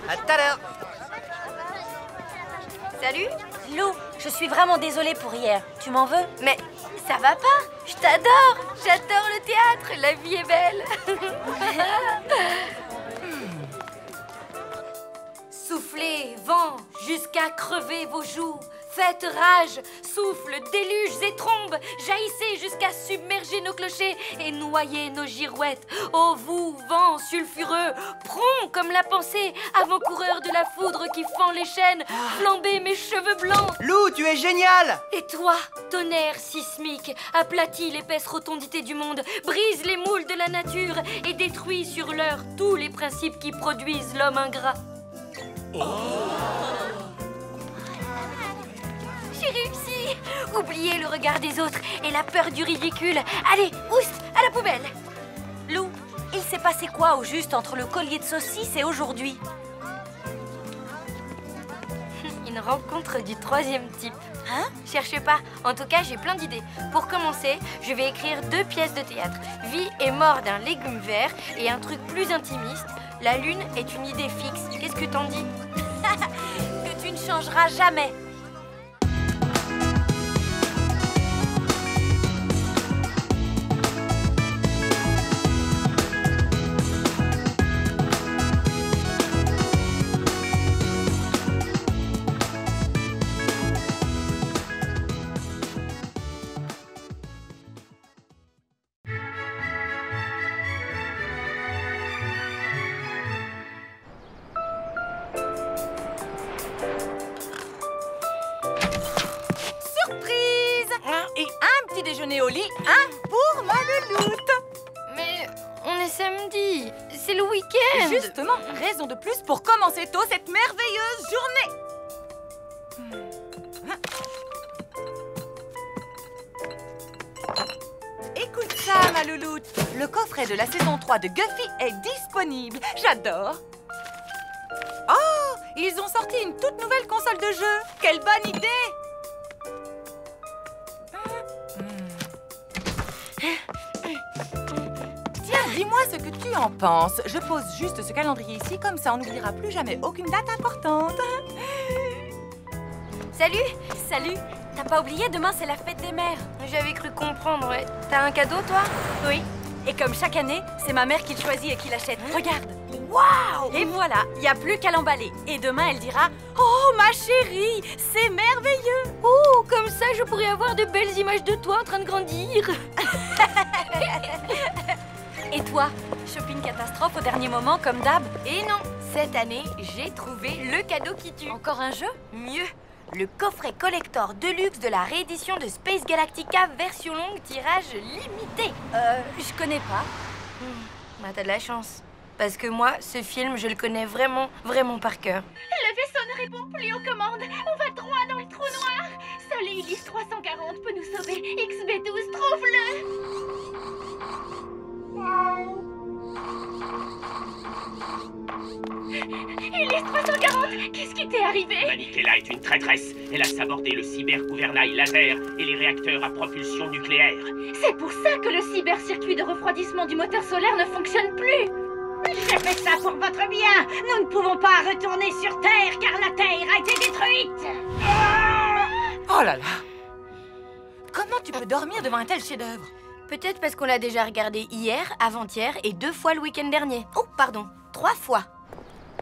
À tout à l'heure! Salut? Lou, je suis vraiment désolée pour hier. Tu m'en veux? Mais ça va pas? Je t'adore! J'adore le théâtre! La vie est belle! Soufflez, vent, jusqu'à crever vos joues. Faites rage, souffle, déluges et trombes. Jaillissez jusqu'à submerger nos clochers et noyer nos girouettes. Ô vous, vent sulfureux, prompt comme la pensée, avant-coureur de la foudre qui fend les chaînes, flambez mes cheveux blancs. Lou, tu es génial! Et toi, tonnerre sismique, aplatis l'épaisse rotondité du monde, brise les moules de la nature et détruis sur l'heure tous les principes qui produisent l'homme ingrat. J'ai réussi! Oubliez le regard des autres et la peur du ridicule. Allez, oust, à la poubelle! Lou, il s'est passé quoi au juste entre le collier de saucisse et aujourd'hui? Une rencontre du 3e type. Hein? Cherchez pas. En tout cas, j'ai plein d'idées. Pour commencer, je vais écrire 2 pièces de théâtre. Vie et mort d'un légume vert et un truc plus intimiste. La lune est une idée fixe. Qu'est-ce que t'en dis? Que tu ne changeras jamais. Déjeuner au lit, pour ma louloute. Mais on est samedi, c'est le week-end. Justement, raison de plus pour commencer tôt cette merveilleuse journée. Écoute ça, ma louloute. Le coffret de la saison 3 de Guffy est disponible. J'adore. Oh, ils ont sorti une toute nouvelle console de jeu. Quelle bonne idée! Tiens, dis-moi ce que tu en penses. Je pose juste ce calendrier ici, comme ça on n'oubliera plus jamais aucune date importante. Salut! Salut! T'as pas oublié, demain c'est la fête des mères. J'avais cru comprendre, ouais. T'as un cadeau, toi? Oui. Et comme chaque année, c'est ma mère qui le choisit et qui l'achète. Regarde! Waouh! Et voilà, il n'y a plus qu'à l'emballer. Et demain, elle dira « Oh, ma chérie, c'est merveilleux !» Oh, comme ça, je pourrais avoir de belles images de toi en train de grandir. Et toi, shopping catastrophe au dernier moment, comme d'hab? Et non, cette année, j'ai trouvé le cadeau qui tue. Encore un jeu? Mieux, le coffret collector deluxe de la réédition de Space Galactica version longue tirage limité. Je connais pas. Bah t'as de la chance. Parce que moi, ce film, je le connais vraiment, vraiment par cœur. Le vaisseau ne répond plus aux commandes. On va droit dans le trou noir. Seul Ulysse 340 peut nous sauver. XB12, trouve-le. Ulysse 340, qu'est-ce qui t'est arrivé? Manikela est une traîtresse. Elle a sabordé le cyber-gouvernail laser et les réacteurs à propulsion nucléaire. C'est pour ça que le cyber-circuit de refroidissement du moteur solaire ne fonctionne plus. J'ai fait ça pour votre bien. Nous ne pouvons pas retourner sur Terre car la Terre a été détruite. Oh là là! Comment tu peux dormir devant un tel chef-d'œuvre? Peut-être parce qu'on l'a déjà regardé hier, avant-hier et 2 fois le week-end dernier. Oh, pardon, 3 fois.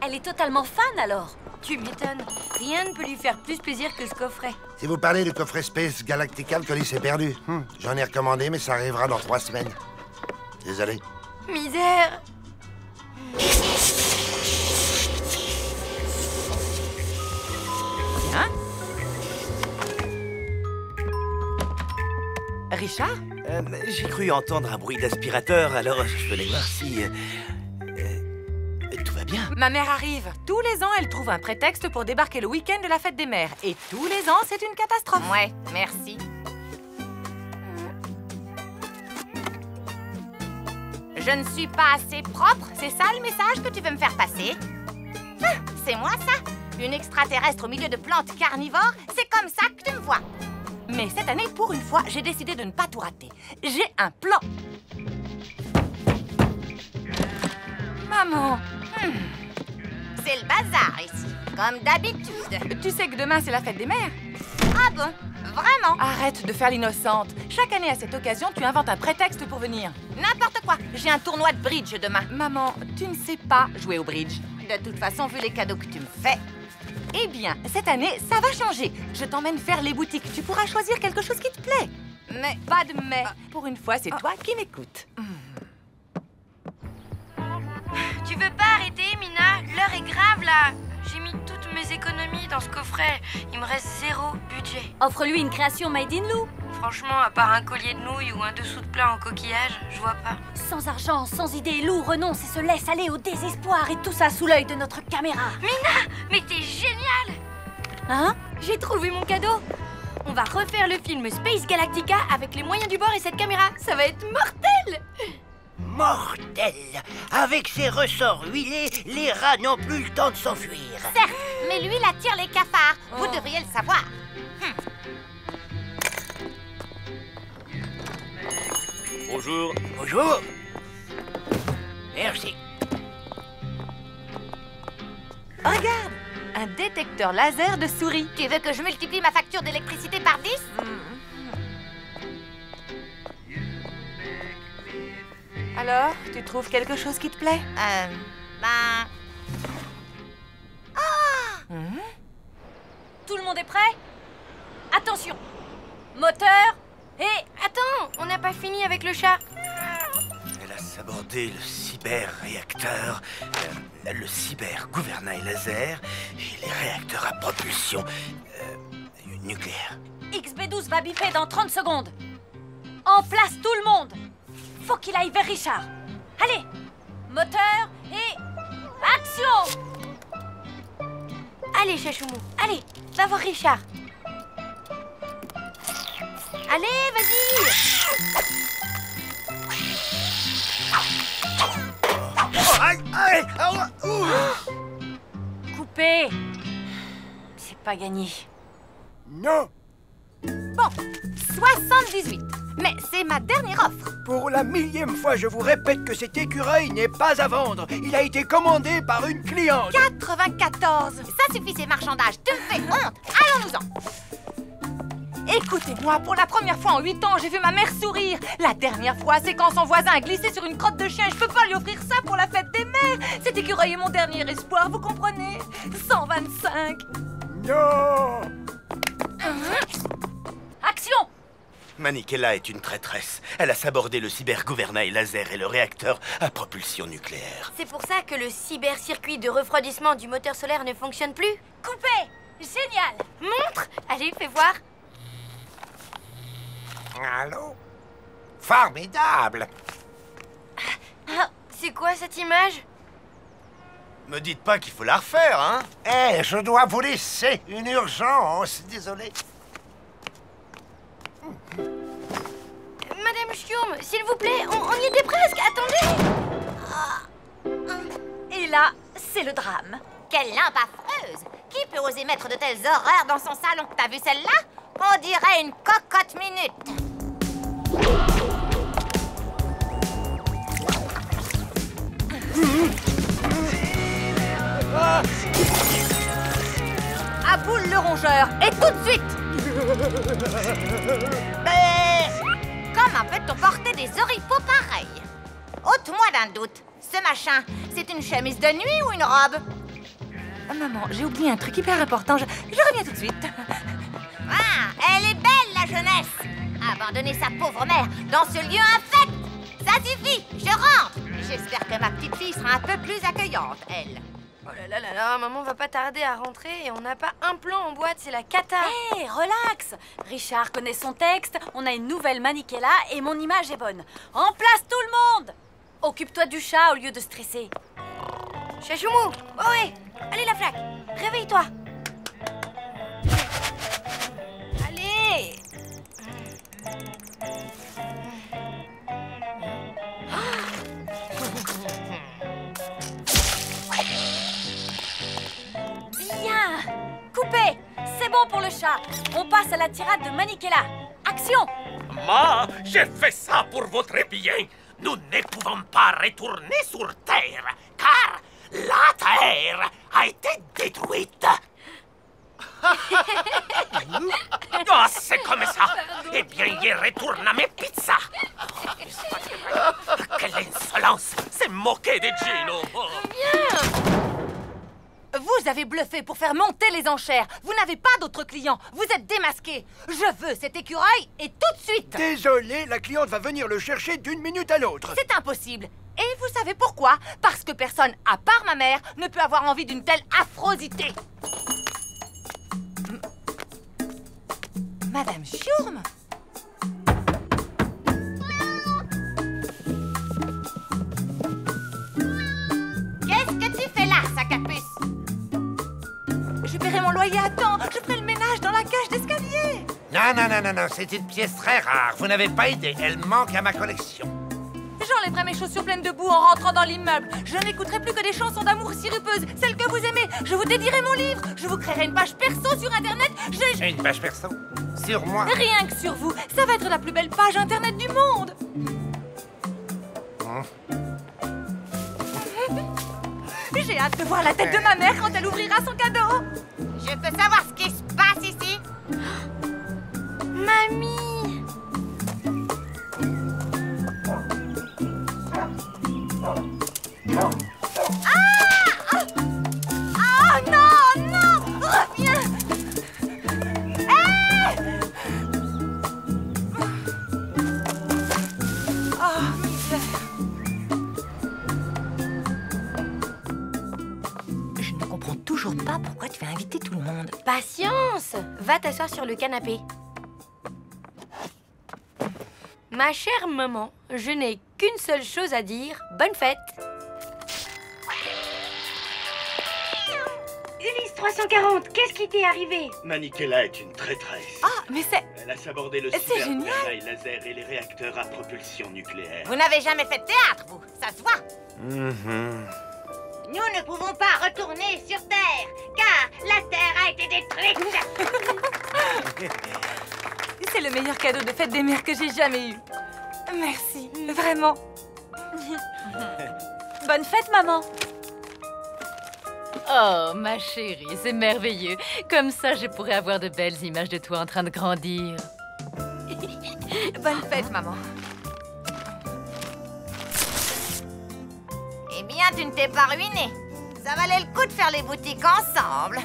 Elle est totalement fan alors. Tu m'étonnes. Rien ne peut lui faire plus plaisir que ce coffret. Si vous parlez du coffret Space Galactica, le colis est perdu. J'en ai recommandé, mais ça arrivera dans 3 semaines. Désolé. Misère. Hein? Richard? J'ai cru entendre un bruit d'aspirateur, alors je voulais voir si... tout va bien. Ma mère arrive. Tous les ans, elle trouve un prétexte pour débarquer le week-end de la fête des mères. Et tous les ans, c'est une catastrophe. Ouais, merci. Je ne suis pas assez propre, c'est ça le message que tu veux me faire passer? C'est moi ça? Une extraterrestre au milieu de plantes carnivores? C'est comme ça que tu me vois. Mais cette année, pour une fois, j'ai décidé de ne pas tout rater. J'ai un plan. Maman. C'est le bazar ici, comme d'habitude. Tu sais que demain, c'est la fête des mères? Ah bon? Vraiment? Arrête de faire l'innocente. Chaque année, à cette occasion, tu inventes un prétexte pour venir. N'importe quoi. J'ai un tournoi de bridge demain. Maman, tu ne sais pas jouer au bridge. De toute façon, vu les cadeaux que tu me fais. Eh bien, cette année, ça va changer. Je t'emmène faire les boutiques. Tu pourras choisir quelque chose qui te plaît. Mais... Pas de mais. Pour une fois, c'est toi qui m'écoutes. Tu veux pas arrêter, Mina? L'heure est grave, là. J'ai mis toutes mes économies dans ce coffret. Il me reste 0 budget. Offre-lui une création made in Lou. Franchement, à part un collier de nouilles ou un dessous de plat en coquillage, je vois pas. Sans argent, sans idée, Lou renonce et se laisse aller au désespoir. Et tout ça sous l'œil de notre caméra. Mina, mais t'es géniale! Hein? J'ai trouvé mon cadeau. On va refaire le film Space Galactica avec les moyens du bord et cette caméra. Ça va être mortel! Mortel! Avec ses ressorts huilés, les rats n'ont plus le temps de s'enfuir. Certes, mais lui, il attire les cafards. Vous devriez le savoir. Bonjour. Bonjour. Merci. Regarde, un détecteur laser de souris. Tu veux que je multiplie ma facture d'électricité par 10? Alors, tu trouves quelque chose qui te plaît? Tout le monde est prêt? Attention! Moteur et... Attends, on n'a pas fini avec le chat. Elle a sabordé le cyber-réacteur, le cyber-gouvernail laser et les réacteurs à propulsion nucléaire. XB12 va bipper dans 30 secondes. En place tout le monde. Faut qu'il aille vers Richard. Allez, moteur et... action! Allez, Chachoumou, allez, va voir Richard. Allez, vas-y! Coupé. C'est pas gagné. Non. Bon, 78. Mais c'est ma dernière offre. Pour la 1000e fois, je vous répète que cet écureuil n'est pas à vendre. Il a été commandé par une cliente. 94. Ça suffit, ces marchandages. Tu me fais honte. Allons-nous-en. Écoutez-moi, pour la première fois en 8 ans, j'ai vu ma mère sourire. La dernière fois, c'est quand son voisin a glissé sur une crotte de chien. Je peux pas lui offrir ça pour la fête des mères. Cet écureuil est mon dernier espoir, vous comprenez? 125. Non. Action! Manikela est une traîtresse. Elle a sabordé le cyber-gouvernail laser et le réacteur à propulsion nucléaire. C'est pour ça que le cyber-circuit de refroidissement du moteur solaire ne fonctionne plus? Coupé! Génial! Montre! Allez, fais voir. Allô? Formidable! C'est quoi cette image? Me dites pas qu'il faut la refaire, hein? Eh, je dois vous laisser. Une urgence, désolé. Madame Schurm, s'il vous plaît, on y était presque. Attendez! Et là, c'est le drame. Quelle lampe affreuse! Qui peut oser mettre de telles horreurs dans son salon? T'as vu celle-là? On dirait une cocotte minute. À boule le rongeur, et tout de suite! Comment peut-on porter des oripeaux pareils? Ôte-moi d'un doute. Ce machin, c'est une chemise de nuit ou une robe? Maman, j'ai oublié un truc hyper important. Je reviens tout de suite. Ah, elle est belle, la jeunesse! Abandonner sa pauvre mère dans ce lieu infect! Ça suffit, je rentre! J'espère que ma petite fille sera un peu plus accueillante, elle. Oh là là là, maman va pas tarder à rentrer et on n'a pas un plan en boîte, c'est la cata. Hé, relax! Richard connaît son texte, on a une nouvelle Maniquella et mon image est bonne. En place tout le monde! Occupe-toi du chat au lieu de stresser. Chachoumou! Oh ouais! Allez la flaque! Réveille-toi! Allez! Bien! Coupé! C'est bon pour le chat. On passe à la tirade de Maniquella. Action! Moi, j'ai fait ça pour votre bien. Nous ne pouvons pas retourner sur Terre, car la Terre a été détruite. Oh, c'est comme ça. Eh bien, y retourne à mes pizzas. Quelle insolence! C'est moquer de Gino. Vous avez bluffé pour faire monter les enchères. Vous n'avez pas d'autres clients. Vous êtes démasqué. Je veux cet écureuil et tout de suite. Désolé, la cliente va venir le chercher d'une minute à l'autre. C'est impossible. Et vous savez pourquoi? Parce que personne, à part ma mère, ne peut avoir envie d'une telle affrosité. Madame Schurm? Qu'est-ce que tu fais là, sac à puce? Je paierai mon loyer à temps. Je ferai le ménage dans la cage d'escalier. Non, c'est une pièce très rare. Vous n'avez pas idée, elle manque à ma collection. J'enlèverai mes chaussures pleines de boue en rentrant dans l'immeuble. Je n'écouterai plus que des chansons d'amour sirupeuses, celles que vous aimez. Je vous dédierai mon livre. Je vous créerai une page perso sur Internet. Une page perso? Sur moi? Rien que sur vous. Ça va être la plus belle page Internet du monde. J'ai hâte de voir la tête de ma mère quand elle ouvrira son cadeau. Je peux savoir ce qui se passe ici? Mamie! Ah non, non! Reviens! Oh, misère. Je ne comprends toujours pas pourquoi tu vas inviter tout le monde. Patience! Va t'asseoir sur le canapé. Ma chère maman, je n'ai qu'une seule chose à dire. Bonne fête! Ulysse 340, qu'est-ce qui t'est arrivé? Maniquella est une traîtresse. Ah, mais c'est... Elle a sabordé le C'est génial. cybergrenouille laser et les réacteurs à propulsion nucléaire. Vous n'avez jamais fait de théâtre, vous. Ça se voit. Nous ne pouvons pas retourner sur Terre, car la Terre a été détruite. C'est le meilleur cadeau de fête des mères que j'ai jamais eu. Merci, vraiment. Bonne fête, maman. Oh, ma chérie, c'est merveilleux. Comme ça, je pourrais avoir de belles images de toi en train de grandir. Bonne fête, maman. Eh bien, tu ne t'es pas ruiné. Ça valait le coup de faire les boutiques ensemble.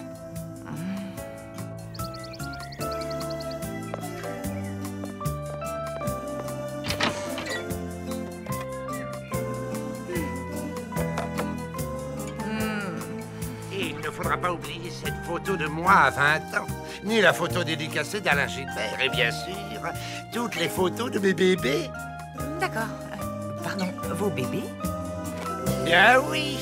Il ne faudra pas oublier cette photo de moi à 20 ans. Ni la photo dédicacée d'Alain Gilbert. Et bien sûr, toutes les photos de mes bébés. D'accord. Pardon, vos bébés? Ah oui.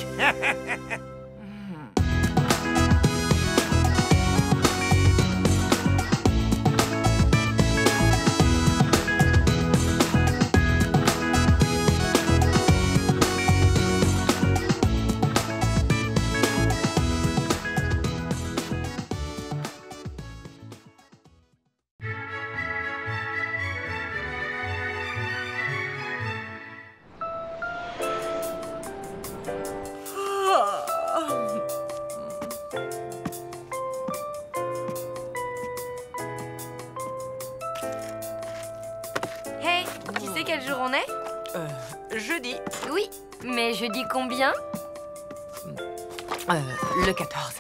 Hey, tu sais quel jour on est? Jeudi. Oui, mais jeudi combien? Le 14.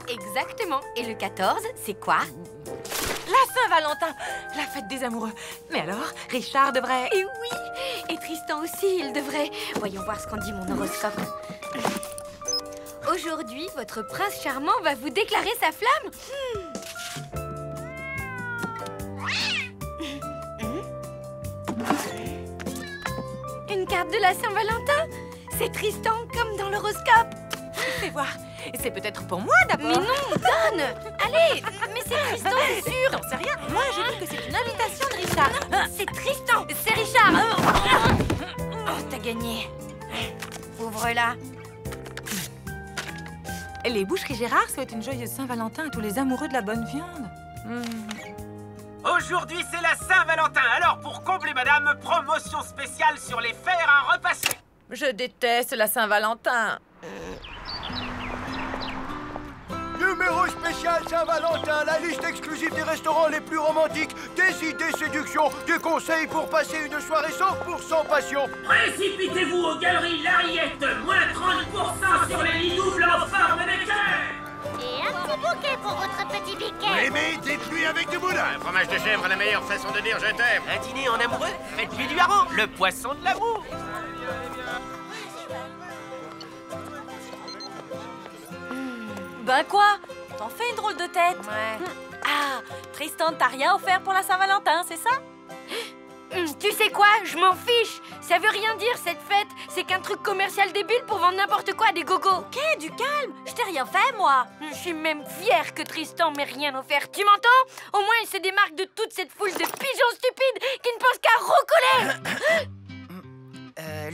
Exactement. Et le 14, c'est quoi? La Saint-Valentin, la fête des amoureux. Mais alors, Richard devrait... Et oui, et Tristan aussi, il devrait. Voyons voir ce qu'en dit mon horoscope. Aujourd'hui, votre prince charmant va vous déclarer sa flamme. Une carte de la Saint-Valentin? C'est Tristan, comme dans l'horoscope. Fais voir. C'est peut-être pour moi d'abord. Mais non, donne. Allez, mais c'est Tristan, c'est sûr. T'en sais rien. Moi, je dis que c'est une invitation de Richard. C'est Tristan, c'est Richard. Oh, t'as gagné. Ouvre-la. Les boucheries Gérard souhaitent une joyeuse Saint-Valentin à tous les amoureux de la bonne viande. Aujourd'hui, c'est la Saint-Valentin. Alors, pour combler madame, promotion spéciale sur les fers à repasser. Je déteste la Saint-Valentin. Numéro spécial Saint-Valentin, la liste exclusive des restaurants les plus romantiques, des idées séduction, des conseils pour passer une soirée 100% passion. Précipitez-vous aux galeries Lariette, moins 30% sur les lits doubles en forme de cœur. Et un petit bouquet pour votre petit biquet. Aimez des pluies avec du boudin. Un fromage de chèvre, la meilleure façon de dire je t'aime. Un dîner en amoureux? Faites-lui du hareng, le poisson de l'amour. Ben quoi? T'en fais une drôle de tête. Ouais. Ah, Tristan, t'as rien offert pour la Saint-Valentin, c'est ça? Tu sais quoi? Je m'en fiche. Ça veut rien dire, cette fête. C'est qu'un truc commercial débile pour vendre n'importe quoi à des gogos. Ok, du calme. Je t'ai rien fait, moi. Je suis même fière que Tristan m'ait rien offert. Tu m'entends? Au moins, il se démarque de toute cette foule de pigeons stupides qui ne pensent qu'à roucouler.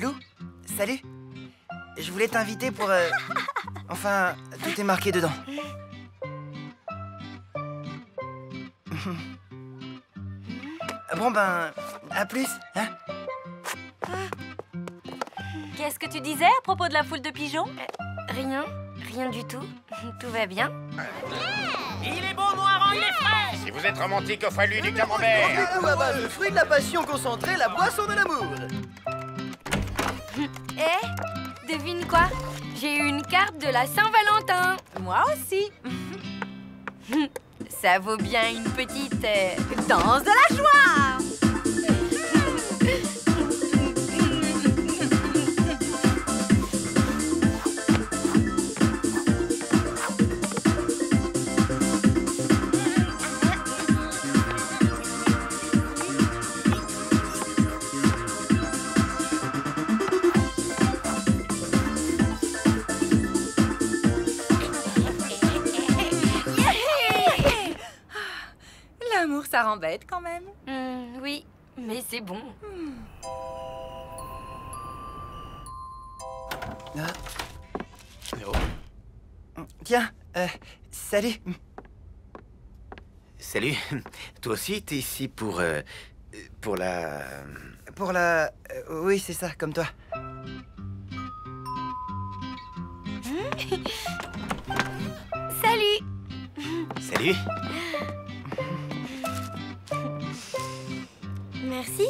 Lou, salut. Je voulais t'inviter pour... Enfin, tout est marqué dedans. Bon ben, à plus, hein? Qu'est-ce que tu disais à propos de la foule de pigeons? Rien du tout. Tout va bien. Il est beau, mon hareng, il est frais. Si vous êtes romantique, offrez-lui du camembert. Le fruit de la passion concentrée, la boisson de l'amour. Devine quoi? J'ai eu une carte de la Saint-Valentin. Moi aussi. Ça vaut bien une petite danse de la joie. L'amour, ça rend bête quand même. Oui, mais c'est bon. Tiens, salut. Salut. Toi aussi, t'es ici pour la... Pour la... oui, c'est ça, comme toi. Salut. Salut. Merci.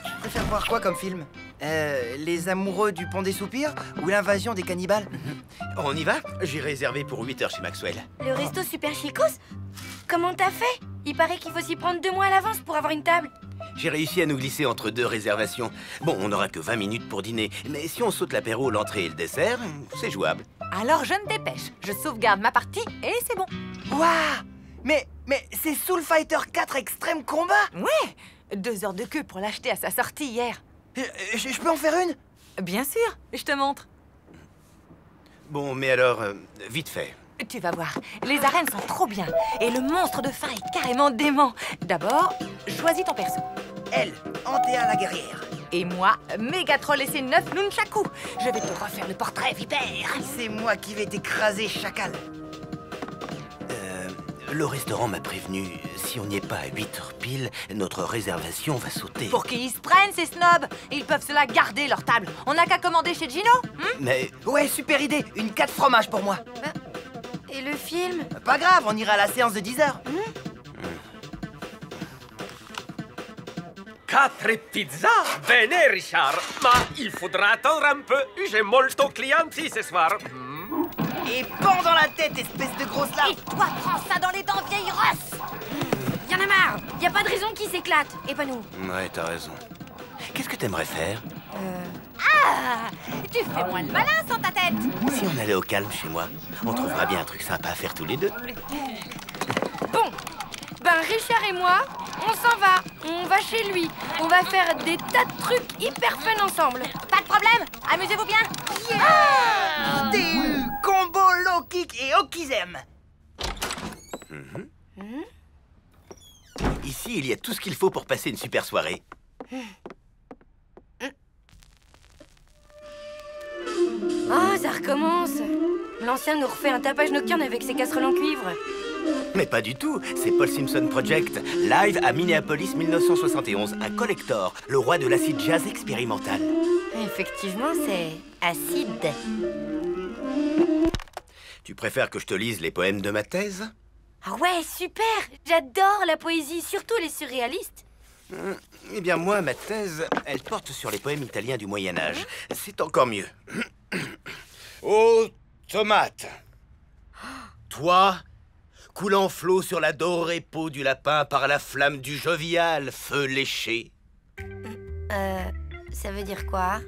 Tu préfères voir quoi comme film? Les amoureux du pont des soupirs ou l'invasion des cannibales? On y va? J'ai réservé pour 8 heures chez Maxwell. Le resto super chicos? Comment t'as fait? Il paraît qu'il faut s'y prendre 2 mois à l'avance pour avoir une table. J'ai réussi à nous glisser entre 2 réservations. Bon, on n'aura que 20 minutes pour dîner, mais si on saute l'apéro, l'entrée et le dessert, c'est jouable. Alors je me dépêche. Je sauvegarde ma partie et c'est bon. Waouh! Mais c'est Soul Fighter 4 Extreme Combat? Ouais! 2 heures de queue pour l'acheter à sa sortie hier. Je peux en faire une? Bien sûr, je te montre. Bon, mais alors, vite fait. Tu vas voir, les arènes sont trop bien. Et le monstre de fin est carrément dément. D'abord, choisis ton perso. Elle, Antea la guerrière. Et moi, Mégatroll et ses 9 nunchakus. Je vais te refaire le portrait vipère. C'est moi qui vais t'écraser, chacal. Le restaurant m'a prévenu, si on n'y est pas à 8h pile, notre réservation va sauter. Pour qu'ils se prennent, ces snobs. Ils peuvent se la garder, leur table. On n'a qu'à commander chez Gino. Mais... Ouais, super idée. Une 4 fromages pour moi. Et le film? Pas grave, on ira à la séance de 10h. 4 pizzas? Bene, Richard. Ma il faudra attendre un peu. J'ai molto clienti ce soir. Et pends dans la tête, espèce de grosse larve. Et toi, prends ça dans les dents, vieille rosse. Y'en a marre. Y a pas de raison qu'ils s'éclatent. Et pas nous. Ouais, t'as raison. Qu'est-ce que t'aimerais faire? Ah! Tu fais moins le malin sans ta tête. Si on allait au calme chez moi, on trouvera bien un truc sympa à faire tous les deux. Bon, ben Richard et moi, on s'en va. On va chez lui. On va faire des tas de trucs hyper fun ensemble. Pas de problème. Amusez-vous bien. DU, combo, low kick et okizem. Ici, il y a tout ce qu'il faut pour passer une super soirée. Oh, ça recommence. L'ancien nous refait un tapage nocturne avec ses casseroles en cuivre. Mais pas du tout, c'est Paul Simpson Project, live à Minneapolis 1971, un collector, le roi de l'acid jazz expérimental. Effectivement, c'est acide. Tu préfères que je te lise les poèmes de ma thèse? Ah ouais, super. J'adore la poésie, surtout les surréalistes. Eh bien moi, ma thèse, elle porte sur les poèmes italiens du Moyen-Âge. C'est encore mieux. Ô tomate, toi, coulant flot sur la dorée peau du lapin par la flamme du jovial feu léché. Ça veut dire quoi?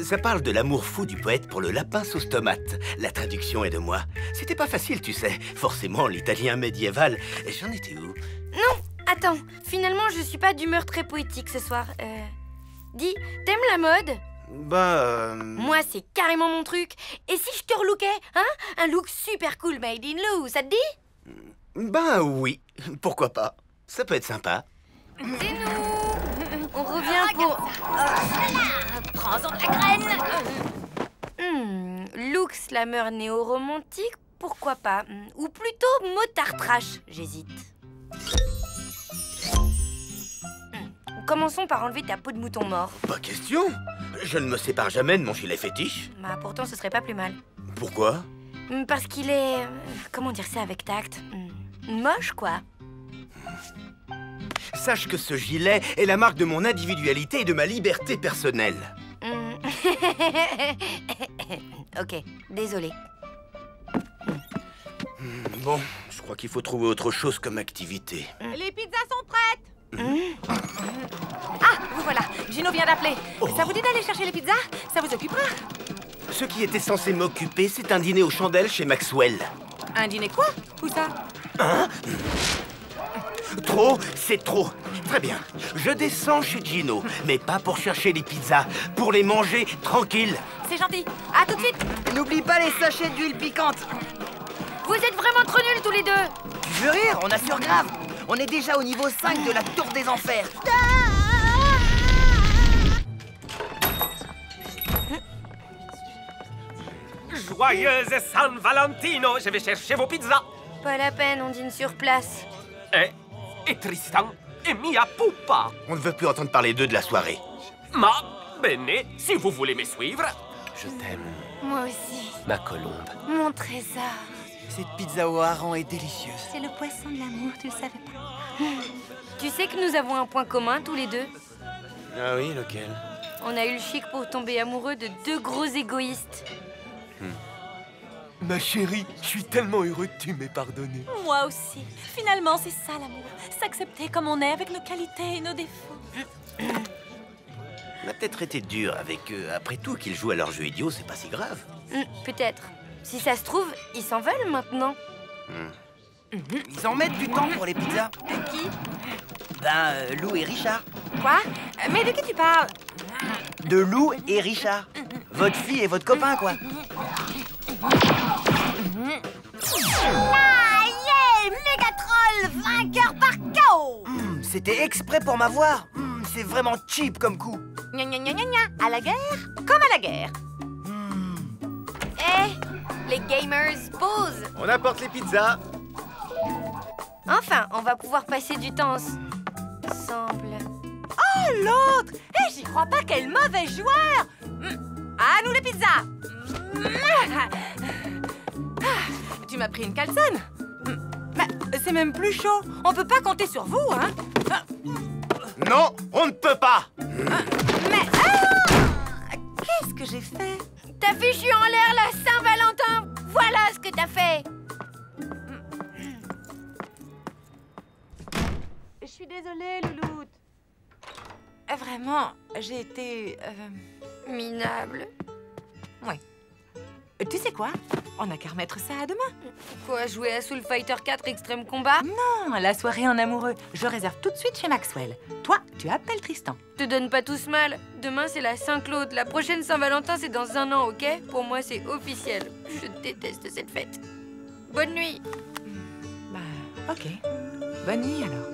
Ça parle de l'amour fou du poète pour le lapin sauce tomate. La traduction est de moi. C'était pas facile, tu sais. Forcément, l'italien médiéval. J'en étais où? Non, attends. Finalement, je suis pas d'humeur très poétique ce soir. Dis, t'aimes la mode? Moi, c'est carrément mon truc. Et si je te relookais, hein? Un look super cool made in Lou, ça te dit? Ben oui, pourquoi pas. Ça peut être sympa. C'est nous. On revient pour... Prends-en de la graine. Look slammer néo-romantique, pourquoi pas? Ou plutôt motard trash, j'hésite. Commençons par enlever ta peau de mouton mort. Pas question. Je ne me sépare jamais de mon gilet fétiche. Bah pourtant ce serait pas plus mal. Pourquoi? Parce qu'il est... comment dire ça avec tact? Moche, quoi. Sache que ce gilet est la marque de mon individualité et de ma liberté personnelle. Ok, désolé. Bon, je crois qu'il faut trouver autre chose comme activité. Les pizzas sont prêtes. Ah, vous voilà. Gino vient d'appeler. Ça vous dit d'aller chercher les pizzas? Ça vous occupera? Ce qui était censé m'occuper, c'est un dîner aux chandelles chez Maxwell. Un dîner quoi? Où ça? Hein? Trop, c'est trop. Très bien. Je descends chez Gino, mais pas pour chercher les pizzas, pour les manger tranquille. C'est gentil. À tout de suite. N'oublie pas les sachets d'huile piquante. Vous êtes vraiment trop nuls tous les deux. Tu veux rire? On assure grave. On est déjà au niveau 5 de la tour des enfers. Joyeuse San Valentino, je vais chercher vos pizzas. Pas la peine, on dîne sur place. Et Tristan et Mia Pupa. On ne veut plus entendre parler d'eux de la soirée. Ma bene, si vous voulez me suivre. Je t'aime. Moi aussi. Ma colombe. Mon trésor. Cette pizza au hareng est délicieuse. C'est le poisson de l'amour, tu le savais pas. Tu sais que nous avons un point commun tous les deux? Ah oui, lequel? On a eu le chic pour tomber amoureux de deux gros égoïstes. Ma chérie, je suis tellement heureux que tu m'aies pardonné. Moi aussi. Finalement, c'est ça l'amour. S'accepter comme on est avec nos qualités et nos défauts. On a peut-être été dur avec eux. Après tout, qu'ils jouent à leur jeu idiot, c'est pas si grave. Peut-être. Si ça se trouve, ils s'en veulent maintenant. Ils en mettent du temps pour les pizzas. De qui? Lou et Richard. Quoi? Mais de qui tu parles? De Lou et Richard. Votre fille et votre copain, quoi. Ah, yeah! Mégatroll, vainqueur par KO! C'était exprès pour m'avoir. C'est vraiment cheap comme coup. Gna gna gna gna gna. À la guerre, comme à la guerre. Les gamers, pause. On apporte les pizzas. Enfin, on va pouvoir passer du temps ensemble. Oh, l'autre! J'y crois pas, quel mauvais joueur! À nous les pizzas! Tu m'as pris une calzone? C'est même plus chaud. On peut pas compter sur vous, hein? Non, on ne peut pas. Qu'est-ce que j'ai fait? T'as fichu en l'air la Saint-Valentin. Voilà ce que t'as fait. Je suis désolée, Louloute. Vraiment, j'ai été... minable. Ouais. Tu sais quoi? On n'a qu'à remettre ça à demain. Quoi, jouer à Soul Fighter 4 Extrême Combat? Non, la soirée en amoureux. Je réserve tout de suite chez Maxwell. Toi, tu appelles Tristan. Te donne pas tous mal. Demain, c'est la Saint-Claude. La prochaine Saint-Valentin, c'est dans 1 an, ok? Pour moi, c'est officiel. Je déteste cette fête. Bonne nuit. Ok. Bonne nuit, alors.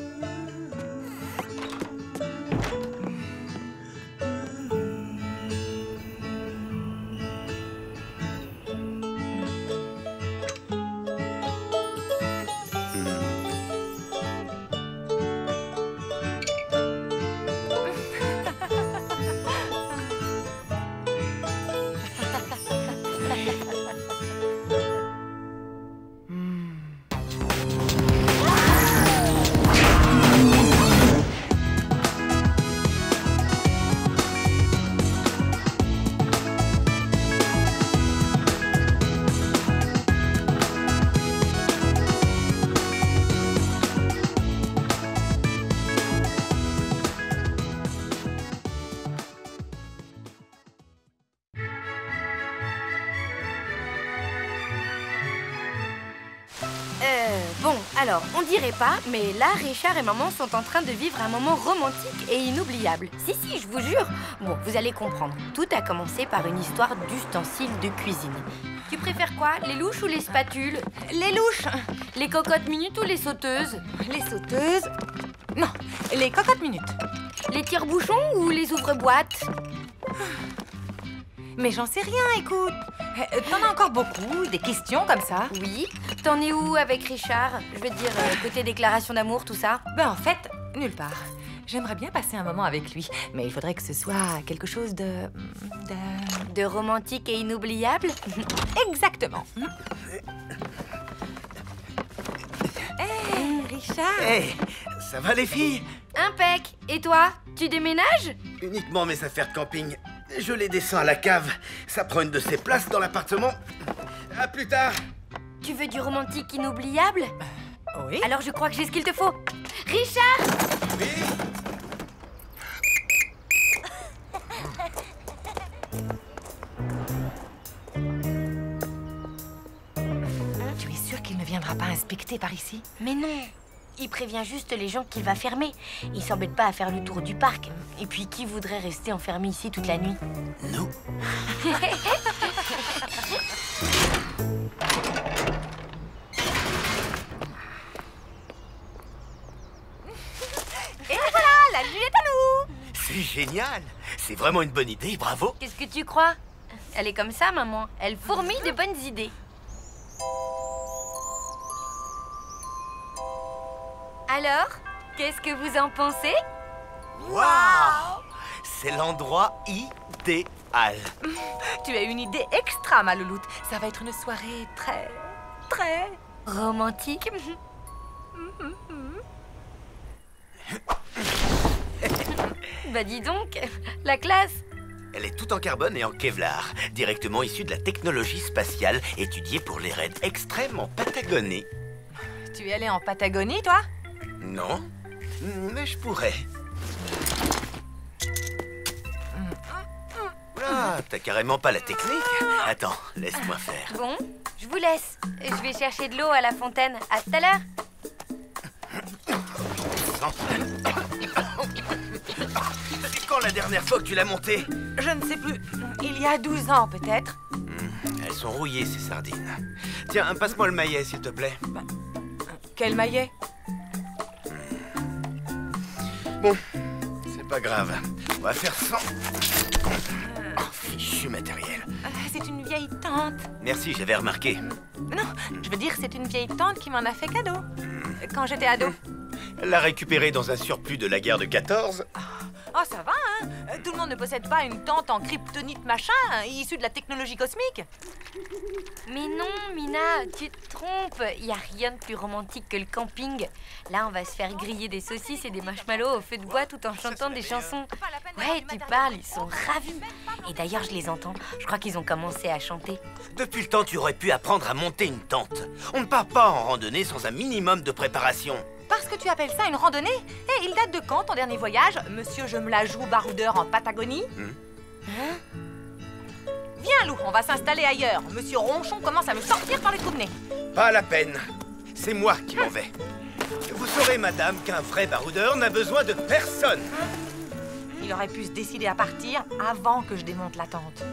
Bon, alors, on dirait pas, mais là, Richard et maman sont en train de vivre un moment romantique et inoubliable. Si, je vous jure. Bon, vous allez comprendre. Tout a commencé par une histoire d'ustensiles de cuisine. Tu préfères quoi? Les louches ou les spatules? Les louches. Les cocottes minutes ou les sauteuses? Les sauteuses? Non, les cocottes minutes. Les tire-bouchons ou les ouvre-boîtes? Mais j'en sais rien, écoute. T'en as encore beaucoup, des questions comme ça? Oui. T'en es où avec Richard? Je veux dire, côté déclaration d'amour, tout ça? En fait, nulle part. J'aimerais bien passer un moment avec lui, mais il faudrait que ce soit quelque chose de romantique et inoubliable? Exactement. Richard! Ça va les filles? Impec. Et toi? Tu déménages? Uniquement mes affaires de camping. Je les descends à la cave. Ça prend une de ces places dans l'appartement. À plus tard. Tu veux du romantique inoubliable? Oui. Alors je crois que j'ai ce qu'il te faut. Richard! Oui. Tu es sûr qu'il ne viendra pas inspecter par ici? Mais non. Il prévient juste les gens qu'il va fermer. Il s'embête pas à faire le tour du parc. Et puis, qui voudrait rester enfermé ici toute la nuit? Nous. Et voilà, la nuit est à nous! C'est génial. C'est vraiment une bonne idée, bravo. Qu'est-ce que tu crois? Elle est comme ça, maman. Elle fourmille de bonnes idées. Alors, qu'est-ce que vous en pensez? Waouh! C'est l'endroit idéal. Tu as une idée extra, ma louloute. Ça va être une soirée très romantique. Bah dis donc, la classe. Elle est toute en carbone et en Kevlar, directement issue de la technologie spatiale étudiée pour les raids extrêmes en Patagonie. Tu es allé en Patagonie, toi? Non, mais je pourrais. Ah, t'as carrément pas la technique. Attends, laisse-moi faire. Bon, je vous laisse. Je vais chercher de l'eau à la fontaine. À tout à l'heure. C'est quand la dernière fois que tu l'as montée? Je ne sais plus. Il y a 12 ans, peut-être. Elles sont rouillées, ces sardines. Tiens, passe-moi le maillet, s'il te plaît. Quel maillet? Bon, c'est pas grave. On va faire sans... Oh, fichu matériel. C'est une vieille tante. Merci, j'avais remarqué. Non, je veux dire, c'est une vieille tante qui m'en a fait cadeau. Quand j'étais ado. Elle l'a récupéré dans un surplus de la guerre de 14. Oh, ça va, hein? Tout le monde ne possède pas une tente en kryptonite machin, issue de la technologie cosmique. Mais non, Mina, tu te trompes. Il n'y a rien de plus romantique que le camping. Là, on va se faire griller des saucisses et des marshmallows au feu de bois tout en chantant des chansons. Ouais, tu parles, ils sont ravis. Et d'ailleurs, je les entends. Je crois qu'ils ont commencé à chanter. Depuis le temps, tu aurais pu apprendre à monter une tente. On ne part pas en randonnée sans un minimum de préparation. Parce que tu appelles ça une randonnée? Et il date de quand, ton dernier voyage, monsieur je me la joue baroudeur en Patagonie? Viens, Lou, on va s'installer ailleurs. Monsieur Ronchon commence à me sortir par les trous de nez. Pas la peine. C'est moi qui m'en vais. Vous saurez, madame, qu'un vrai baroudeur n'a besoin de personne. Il aurait pu se décider à partir avant que je démonte la tente.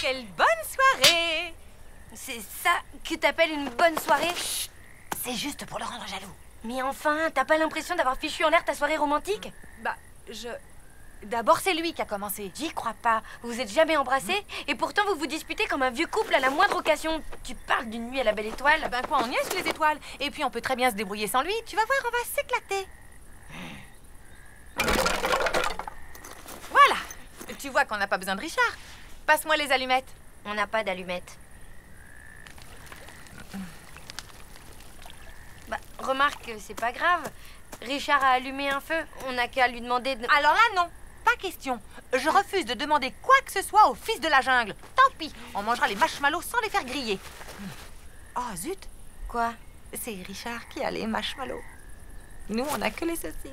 Quelle bonne soirée! C'est ça que t'appelles une bonne soirée? Chut, c'est juste pour le rendre jaloux. Mais enfin, t'as pas l'impression d'avoir fichu en l'air ta soirée romantique? Bah, D'abord, c'est lui qui a commencé. J'y crois pas. Vous êtes jamais embrassés et pourtant vous vous disputez comme un vieux couple à la moindre occasion. Tu parles d'une nuit à la belle étoile. Ben quoi, on y est sous les étoiles. Et puis on peut très bien se débrouiller sans lui. Tu vas voir, on va s'éclater. Voilà. Tu vois qu'on n'a pas besoin de Richard. Passe-moi les allumettes. On n'a pas d'allumettes. Bah, remarque, c'est pas grave. Richard a allumé un feu. On n'a qu'à lui demander de... Alors là, non. Pas question. Je refuse de demander quoi que ce soit au fils de la jungle. Tant pis. On mangera les marshmallows sans les faire griller. Oh, zut. Quoi? C'est Richard qui a les marshmallows. Nous, on n'a que les saucisses.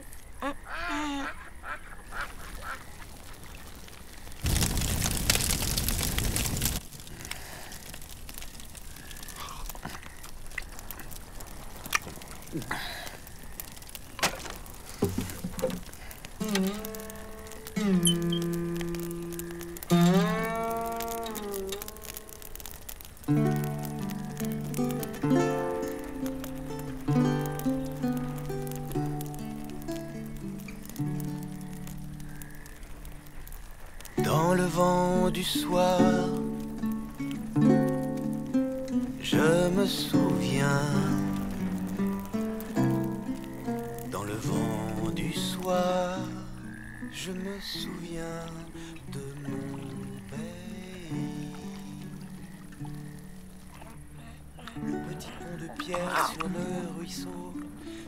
Dans le vent du soir, je me souviens. Dans le vent du soir, je me souviens de mon pays. Le petit pont de pierre sur le ruisseau,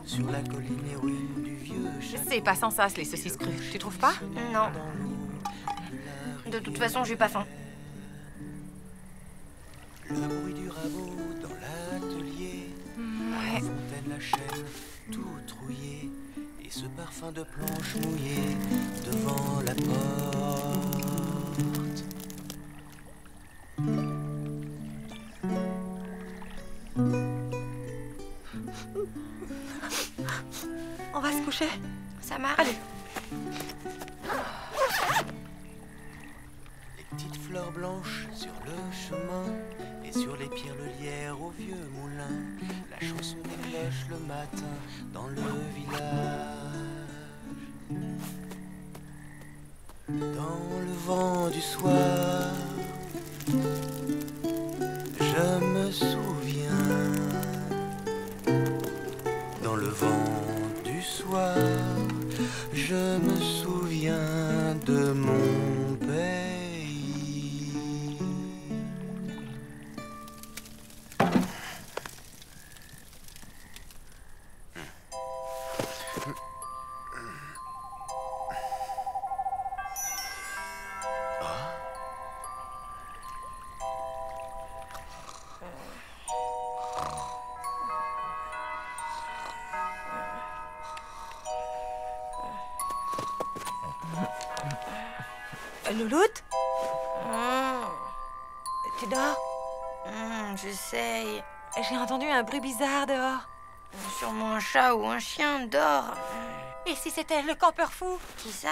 sur la colline héroïne du vieux château. C'est pas sans sas, les saucisses crues. Tu trouves pas? Non. De toute façon, j'ai pas faim. Le bruit du rabot dans l'atelier, la fontaine, la chaîne, tout rouillé, et ce parfum de planche mouillée devant la porte. On va se coucher. Ça marche. Allez. Petites fleurs blanches sur le chemin et sur les pierres au vieux moulin. La chanson des cloches le matin dans le village. Dans le vent du soir, je me souviens. soir, je me souviens de mon pays. Louloute? Tu dors? J'essaye. J'ai entendu un bruit bizarre dehors. Sûrement un chat ou un chien dort. Et si c'était le campeur fou? Qui ça?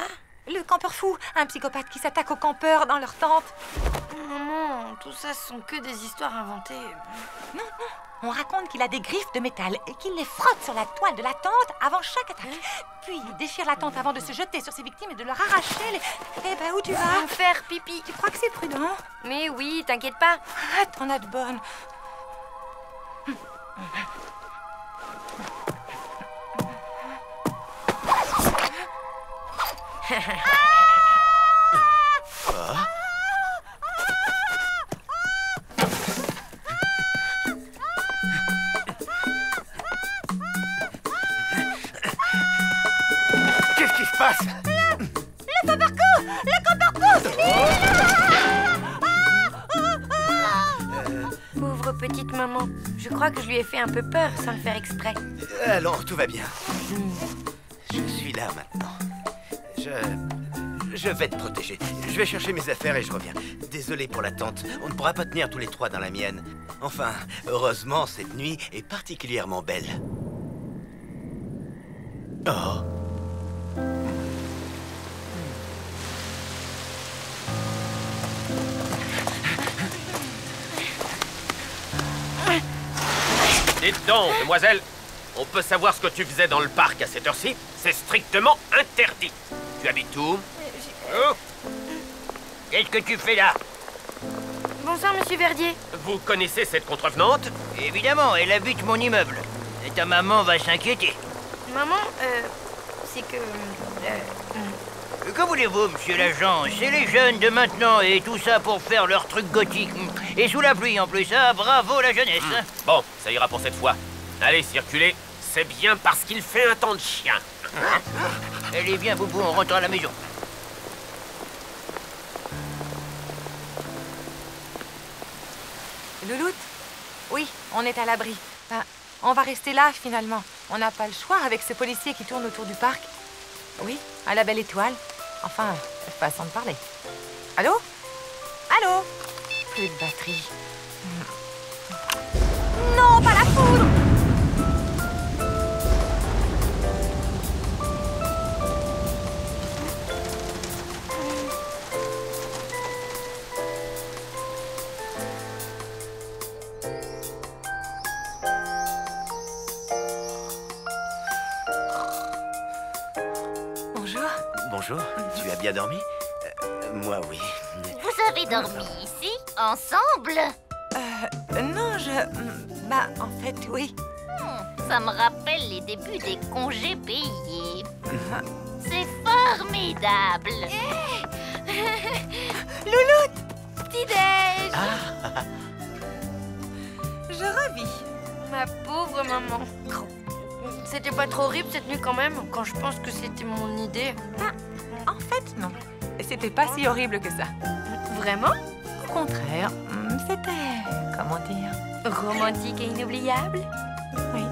Le campeur fou, un psychopathe qui s'attaque aux campeurs dans leur tente. Maman, tout ça, ce sont que des histoires inventées. Non, non. On raconte qu'il a des griffes de métal et qu'il les frotte sur la toile de la tente avant chaque attaque. Puis il déchire la tente avant de se jeter sur ses victimes et de leur arracher les... Eh ben, où tu vas? Faire pipi. Tu crois que c'est prudent? Mais oui, t'inquiète pas. Ah, t'en as de bonnes. Qu'est-ce qui se passe? Le campercou! Le campercou! Pauvre petite maman. Je crois que je lui ai fait un peu peur sans le faire exprès. Allons, tout va bien. Je suis là maintenant. Je vais te protéger. Je vais chercher mes affaires et je reviens. Désolé pour l'attente. On ne pourra pas tenir tous les trois dans la mienne. Enfin, heureusement, cette nuit est particulièrement belle. Oh. Dites donc, demoiselle, on peut savoir ce que tu faisais dans le parc à cette heure-ci? C'est strictement interdit. Tu habites où? Oh. Qu'est-ce que tu fais là? Bonsoir, monsieur Verdier. Vous connaissez cette contrevenante? Évidemment, elle habite mon immeuble. Et ta maman va s'inquiéter. Maman, c'est que... Que voulez-vous, monsieur l'agent? C'est les jeunes de maintenant et tout ça pour faire leur truc gothique. Et sous la pluie en plus, ah, bravo la jeunesse. Bon, ça ira pour cette fois. Allez, circulez. C'est bien parce qu'il fait un temps de chien. Allez, viens, Boubou, on rentre à la maison. Louloute? Oui, on est à l'abri. Ben, on va rester là, finalement. On n'a pas le choix avec ce policier qui tourne autour du parc. Oui, à la belle étoile. Enfin, cette façon de parler. Allô? Allô? Plus de batterie. Non, pas la foudre! Bonjour, tu as bien dormi? Moi, oui. Vous avez dormi ici, ensemble? Non, bah, en fait, oui. Ça me rappelle les débuts des congés payés. C'est formidable. Louloute! Petit-déj! Je revis. Ma pauvre maman. C'était pas trop horrible cette nuit quand même, quand je pense que c'était mon idée. En fait, non. C'était pas si horrible que ça. Vraiment? Au contraire, c'était... comment dire? Romantique et inoubliable? Oui.